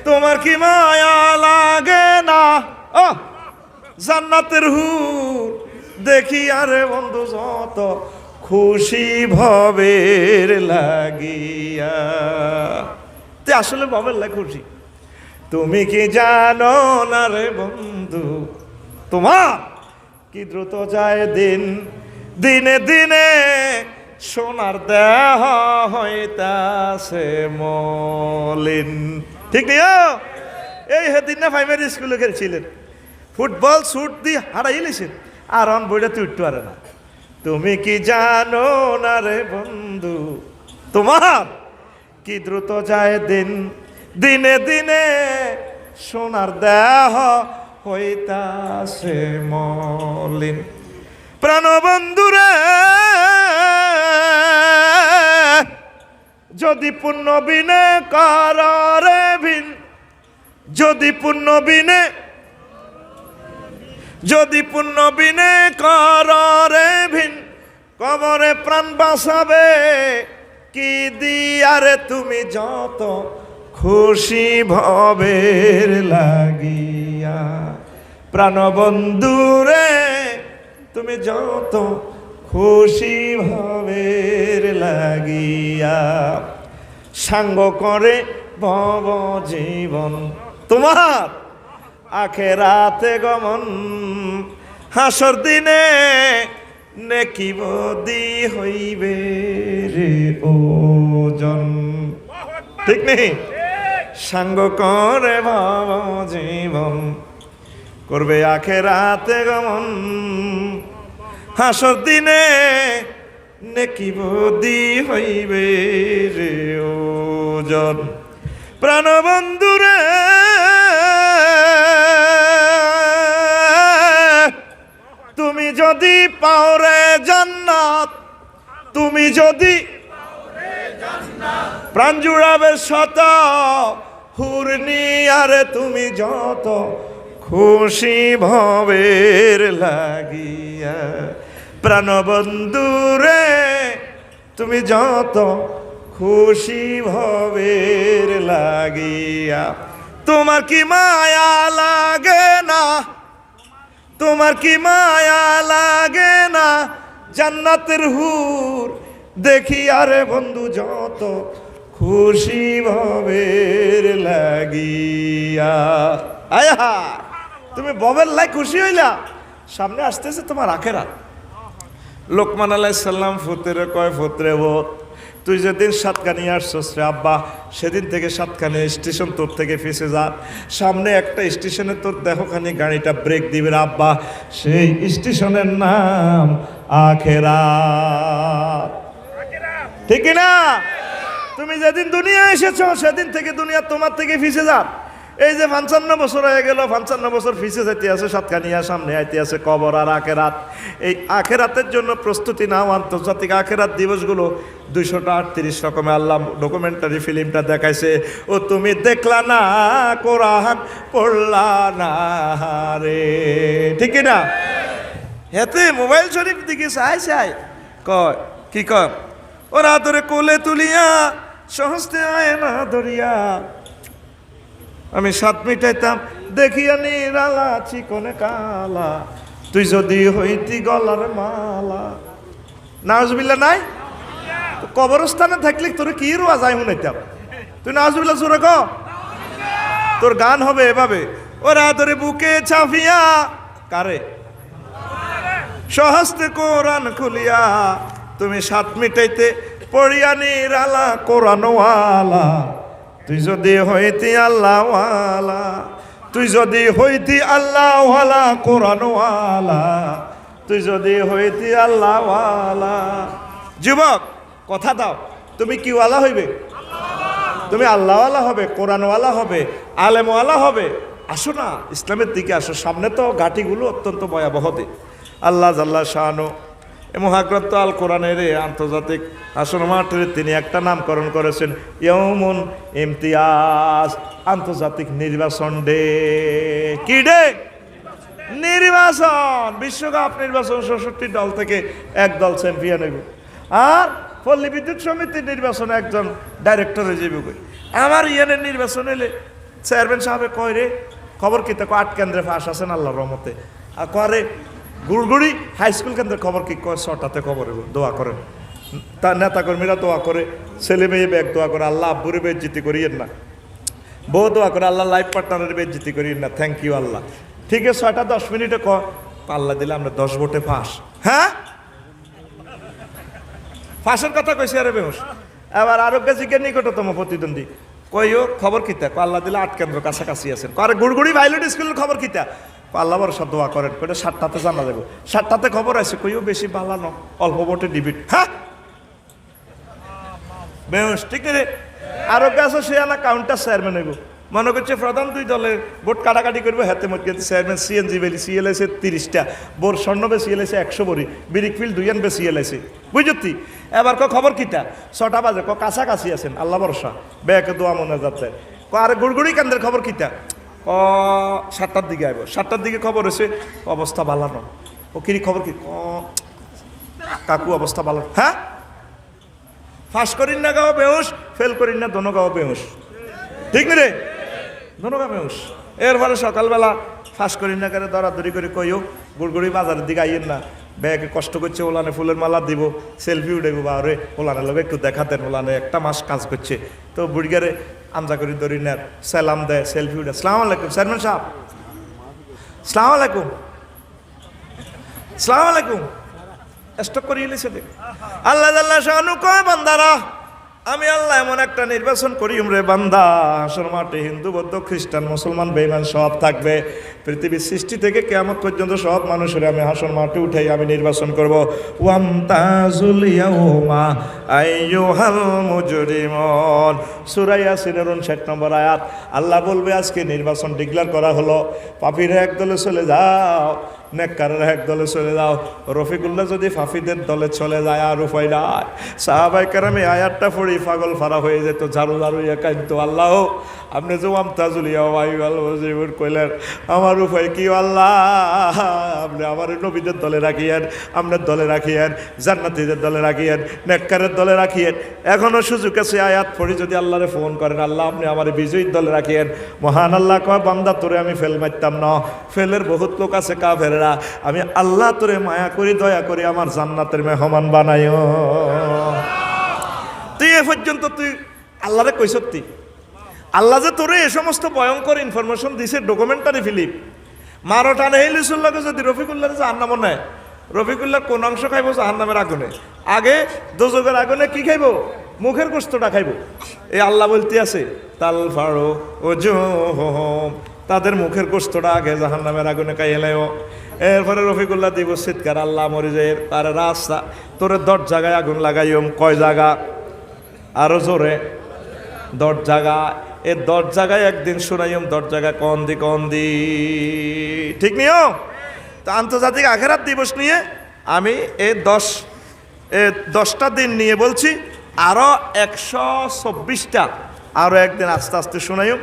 [SPEAKER 1] তোমার কি মায়া লাগে না ও জান্নাতের হুর দেখিয়া রে বন্ধু যত খুশি ভবের লাগিয়া, তে আসলে ভবের লাগে খুশি। তুমি কি জানো না রে বন্ধু তোমার কি দ্রুত যায় দিন, দিনে দিনে সোনার দেহ হইতাছে মলিন, ঠিক নেই? এই হেদিন না প্রাইমারি স্কুলে গেছিলেন, ফুটবল শুট দিয়ে হারাই লিছেন, আর অন বইটা তুই উঠতে পারে না। তুমি কি জানো না রে বন্ধু তোমার কি দ্রুত যায় দিন, দিনে দিনে সোনার দেহ হইতাছে মলিন। প্রাণবন্ধুরে যদি পুণ্য বিনে কারারে ভিন, যদি পুণ্য বিনে, যদি পুণ্য বিনে কারারে ভিন, কবরে প্রাণ বাঁচাবে কি দিয়ারে তুমি যত খুশি ভবের লাগিয়া। প্রাণবন্ধুরে তুমি যত খুশি ভবের লাগিয়া, সাঙ্গ করে ভব জীবন তোমার আখেরাতে গমন, হাসর দিনে নেকি বদি হইবে রে ওজন, ঠিক নেই? সাঙ্গ করে ভব জীবন করবে আখেরাতে গমন, হাসর দিনে নেকি বদি হইবে রে ওজন। প্রাণবন্ধুরে তুমি যদি পাও রে জান্নাত, তুমি যদি প্রাণ জুড়াবে শত হুর নিয়ারে তুমি যত খুশি ভবের লাগিয়া। প্রাণবন্ধুরে তুমি যত খুশি ভবের লাগিয়া, তোমার কি মায়া লাগে না, তোমার কি মায়া লাগে না জান্নাতের হুর দেখি আরে বন্ধু যত খুশি ভবের লাগিয়া। আয়া তুমি ভবের লাই খুশি হইলা, সামনে আসতেছে তোমার আখেরাত। লোকমান আলাইহিস সালাম ফুতরে কয়, ফুতরে বোধ তুই যেদিন সাতকানিয়া আসছস রে আব্বা, সেদিন থেকে সাতকানিয়া স্টেশন তোর থেকে ফেসে যা, সামনে একটা স্টেশনে তোর দেখোখানি গাড়িটা ব্রেক দিবে রে আব্বা, সেই স্টেশনের নাম আখেরাত, ঠিক না? তুমি যেদিন দুনিয়া এসেছো সেদিন থেকে দুনিয়া তোমার থেকে ফিসে যা। এই যে 55 বছর হয়ে গেল, 55 বছর ফিসে যেতে আছে সাতকানিয়া, সামনে আইতে আছে কবর আর আখেরাত। এই আখেরাতের জন্য প্রস্তুতি নাও। আন্তর্জাতিক আখেরাত দিবসগুলো 238 রকমে আল্লাহ ডকুমেন্টারি ফিল্মটা দেখাইছে। ও তুমি দেখলা না, কোরআন পড়লা না রে, ঠিক না? হেতে মোবাইল শরীফ দিকে চাই চাই কয় কি কয়, ওরা ধরে কোলে তুলিয়া সহস্তে আয় না ধরিয়া, আমি 7 মিটাইতাম দেখিয়া নিরালা চিকনে কালা, তুই যদি হইতি গলার মালা। নাউজুবিল্লাহ নাই? কবরস্থানে থাকলে তোর কি রোয়া যায় শুনাইতাম, তুই নাউজুবিল্লাহ জোরে ক, তোর গান হবে এভাবে, ওরা ধরে বুকে চাপিয়া কারে? স্বহস্তে কোরআন খুলিয়া তুমি 7 মিটাইতে পড়িয়া নিরালা কোরআনওয়ালা। তুই যদি হইতি আল্লাহওয়ালা, তুই যদি হইতি আল্লাহওয়ালা কোরআনওয়ালা, তুই যদি হইতি আল্লাহওয়ালা। যুবক কথা দাও, তুমি কি ওয়ালা হইবে? তুমি আল্লাহওয়ালা হবে, কোরআনওয়ালা হবে, আলেমওয়ালা হবে। আসো না, ইসলামের দিকে আসো। সামনে তো ঘাটিগুলো অত্যন্ত ভয়াবহ দিন। আল্লাহ জাল্লা শানু এ মহাগ্রন্থ আল কোরআনের আন্তর্জাতিক আসন মাঠের তিনি একটা নামকরণ করেছেন ইয়ৌমুন ইমতিয়াজ, আন্তর্জাতিক নির্বাচন ডে। কি ডে? নির্বাচন, বিশ্বকাপ নির্বাচন। ৬৬ দল থেকে এক দল চ্যাম্পিয়ন হইব। আর পল্লী বিদ্যুৎ সমিতির নির্বাচনে একজন ডাইরেক্টর হয়ে যাবে। আমার ইয়ানের নির্বাচন এলে চেয়ারম্যান সাহেব কয় রে খবর কি? তো 8 কেন্দ্রে ফাঁস আছেন আল্লাহর রহমতে। আর করে গুড়গুড়ি হাই স্কুল কেন্দ্রের খবর কি? কয় 6টাতে খবর হইব। দোয়া করেন, তার নেতাকর্মীরা দোয়া করে, ছেলে মেয়ে ব্যাগ দোয়া করে, আল্লাহ আব্বুরে বেজ্জিতি করিয়েন না। বউ দোয়া করে, আল্লাহ লাইফ পার্টনারের বেজ্জিতি করিয়েন না। থ্যাংক ইউ আল্লাহ। ঠিক আছে, 6টা 10 মিনিটে আল্লাহ দিলে আমরা 10 ভোটে ফাঁস। হ্যাঁ, ফাঁসের কথা কইছি। আরে বেহুশ। এবার আরোগ্য জিজ্ঞের নিকটতম প্রতিদ্বন্দ্বী কইও খবর কিতা? আল্লাহ দিলে 8 কেন্দ্র কাছাকাছি আছেন। আরে গুড়গুড়ি ভাইলট স্কুলের খবর কিতা? আল্লাহ ভরসা দোয়া করেন। কইটা 7টাতে জানা যাবো। 7টাতে খবর আছে। কইও বেশি বালানো, অল্প ভোটে ডিবিট। হ্যাঁ বেহুশ। ঠিক রে? আরোগ্য আছে সে আনা কাউন্টার চেয়ারম্যান হইব। মনে করছে প্রধান 2 দলের ভোট কাটাকাটি করবো। হাতে মধ্যে চেয়ারম্যান সিএনজি বেলি সিএলআইসে 30টা, বোর স্বর্ণ বে সিএলআইসে 100 বড়ি, বিরিকফিল 2 বে সিএলআইসে। বুঝতি? এবার খবর কিতা? 6টা বাজে। কাছাকাছি আছেন, আল্লাহ ভরসা, ব্যাকে দোয়া মনে যাচ্ছে। আর গুড়গুড়ি কেন্দ্রের খবর কিতা? 7টার দিকে আইব। 7টার দিকে খবর হয়েছে অবস্থা বালানো। ও কি খবর কি? কাকু অবস্থা ভালো। হ্যাঁ, ফাঁস করিন না গাও বেহুশ, ফেল করিন না দোনো গাও বেহুশ। ঠিক নি রে? দোনো গা বেহুশ। এরপরে সকালবেলা ফাঁস করিন না করে দরাদরি করে কইও গুড়গুড়ি বাজারের দিকে আইয়েন না। ব্যাগে কষ্ট করছে, ওলানে ফুলের মালা দিব, সেলফি উঠাইব। বা ওরে ওলানের লোক একটু দেখাতেন, ওলানে একটা মাস কাজ করছে। তো বুড়িগারে আমজা করি ধরি নেয়, সালাম দেয়, সেলফি উঠে। সালাম আলাইকুম চেয়ারম্যান সাহেব, সালাম আলাইকুম, সালাম আলাইকুম। স্টক করিয়ে লিছে দেখ। আল্লাহ আল্লাহ শানু কয় বান্দারা, আমি আল্লাহ এমন একটা নির্বাচন করি রে বান্দা, হাসর মাঠে হিন্দু বৌদ্ধ খ্রিস্টান মুসলমান বেঈমান সব থাকবে। পৃথিবীর সৃষ্টি থেকে কিয়ামত পর্যন্ত সব মানুষের আমি হাসর মাঠে উঠাই আমি নির্বাচন করব। ওয়ামতাজুল ইয়াউমা আইয়ুহাল মুজরিমুন, সূরা ইয়াসিনের 59 নম্বর আয়াত। আল্লাহ বলবে আজকে নির্বাচন ডিক্লেয়ার করা হলো, পাপীরা এক দলে চলে যাও, নেককাররা এক দলে চলে যাও। রফিকুল্লাহ যদি ফাফিদের দলে চলে যায় আর উপায় নাই। সাহাবায়ে কেরাম এই আয়াতটা পড়ি পাগল ফারা হয়ে যেত, ঝাড়ু ঝাড়ু কাঁদতো, আল্লাহ আপনি যে আমতাজুল ইয়াউমা কইলেন, আমার উপায় কি আল্লাহ? আপনি আমার নবীদের দলে রাখিয়েন, আপনার দলে রাখিয়েন, জান্নাতীদের দলে রাখিয়েন, নেককারের দলে রাখিয়েন। এখনো সুযোগ আছে, আয়াত পড়ি যদি আল্লাহরে ফোন করেন, আল্লাহ আপনি আমার বিজয়ীর দলে রাখিয়েন। মহান আল্লাহ কয় বান্দা তোরে আমি ফেল মারতাম না, ফেলের বহুত লোক আছে কাফেররা, আমি আল্লাহ তোরে মায়া করি দয়া করি আমার জান্নাতের মেহমান বানাইও। তুই এ পর্যন্ত তুই আল্লাহরে কই সত্যি? আল্লাহ যে তোরে এ সমস্ত ভয়ঙ্কর ইনফরমেশন দিছে, ডকুমেন্টারি ফিলিম মারো টানে হেলিসুল্লাহকে যদি রফিকুল্লাহ জাহান্নাম নেয়, রফিকুল্লাহ কোন অংশ খাইব? জাহান্নামের আগুনে। আগে দোজখের আগুনে কি খাইব? মুখের গোস্তটা খাইব। এই আল্লাহ বলতে আছে তাল ফাড়ো ওজুহুম, তাদের মুখের গোস্তটা আগে জাহান্নামের আগুনে খাইলেও। এরপরে রফিকুল্লাহ দিব চিৎকার, আল্লাহ মরে যায় তার রাস্তা তোরে 10 জায়গায় আগুন লাগাইম। কয় জায়গা? আরো জোরে, 10 জায়গা। এই 10 জায়গায় একদিন শুনাইম, 10 জায়গায় কন্দি কন্দি। ঠিক নিও? তো আন্তর্জাতিক আখেরাত দিবস নিয়ে আমি এই 10টা দিন নিয়ে বলছি, আরো 124টা আরো একদিন আস্তে আস্তে শুনাইম।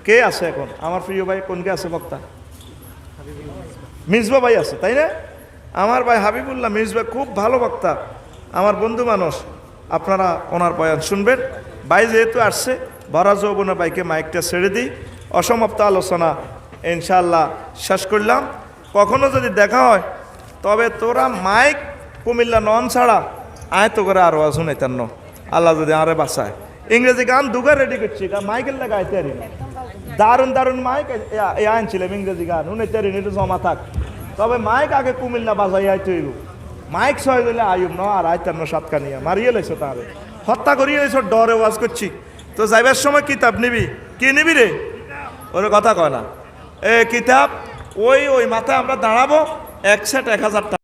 [SPEAKER 1] কে আছে এখন আমার প্রিয় ভাই? কোন কে আছে বক্তা? মিসবা ভাই আছে, তাই না? আমার ভাই হাবিবুল্লাহ মিসবা খুব ভালো বক্তা, আমার বন্ধু মানুষ। আপনারা ওনার বয়ান শুনবেন। ভাই যেহেতু আসছে, বড় যৌবনের ভাইকে মাইকটা ছেড়ে দিই। অসমাপ্ত আলোচনা ইনশাআল্লাহ শেষ করলাম। কখনো যদি দেখা হয় তবে তোরা মাইক কুমিল্লা নন ছাড়া আয় তো করে আরো শুনাইতাম ন, আল্লাহ যদি আরে বাসায়। ইংরেজি গান দুগার রেডি করছি, মাইকের লেগে আইতে দারুণ দারুণ মাইক আনছিলাম ইংরেজি গান, উনি তেরিন একটু জমা থাক। তবে মাইক আগে কুমিল্লা বাজাই আইতে হইব মাইক ছয় দিলে আয়ুব ন আর আইতান্ন সাতকা নিয়ে মারিয়ে লেছো তারে হত্যা করিয়ে লেছো ডরে ওয়াজ করছি তো যাইবার সময় কিতাব নিবি কি নিবি রে ওর কথা কয় না এ কিতাব ওই মাথায় আমরা দাঁড়াবো 1 সেট 1000 টাকা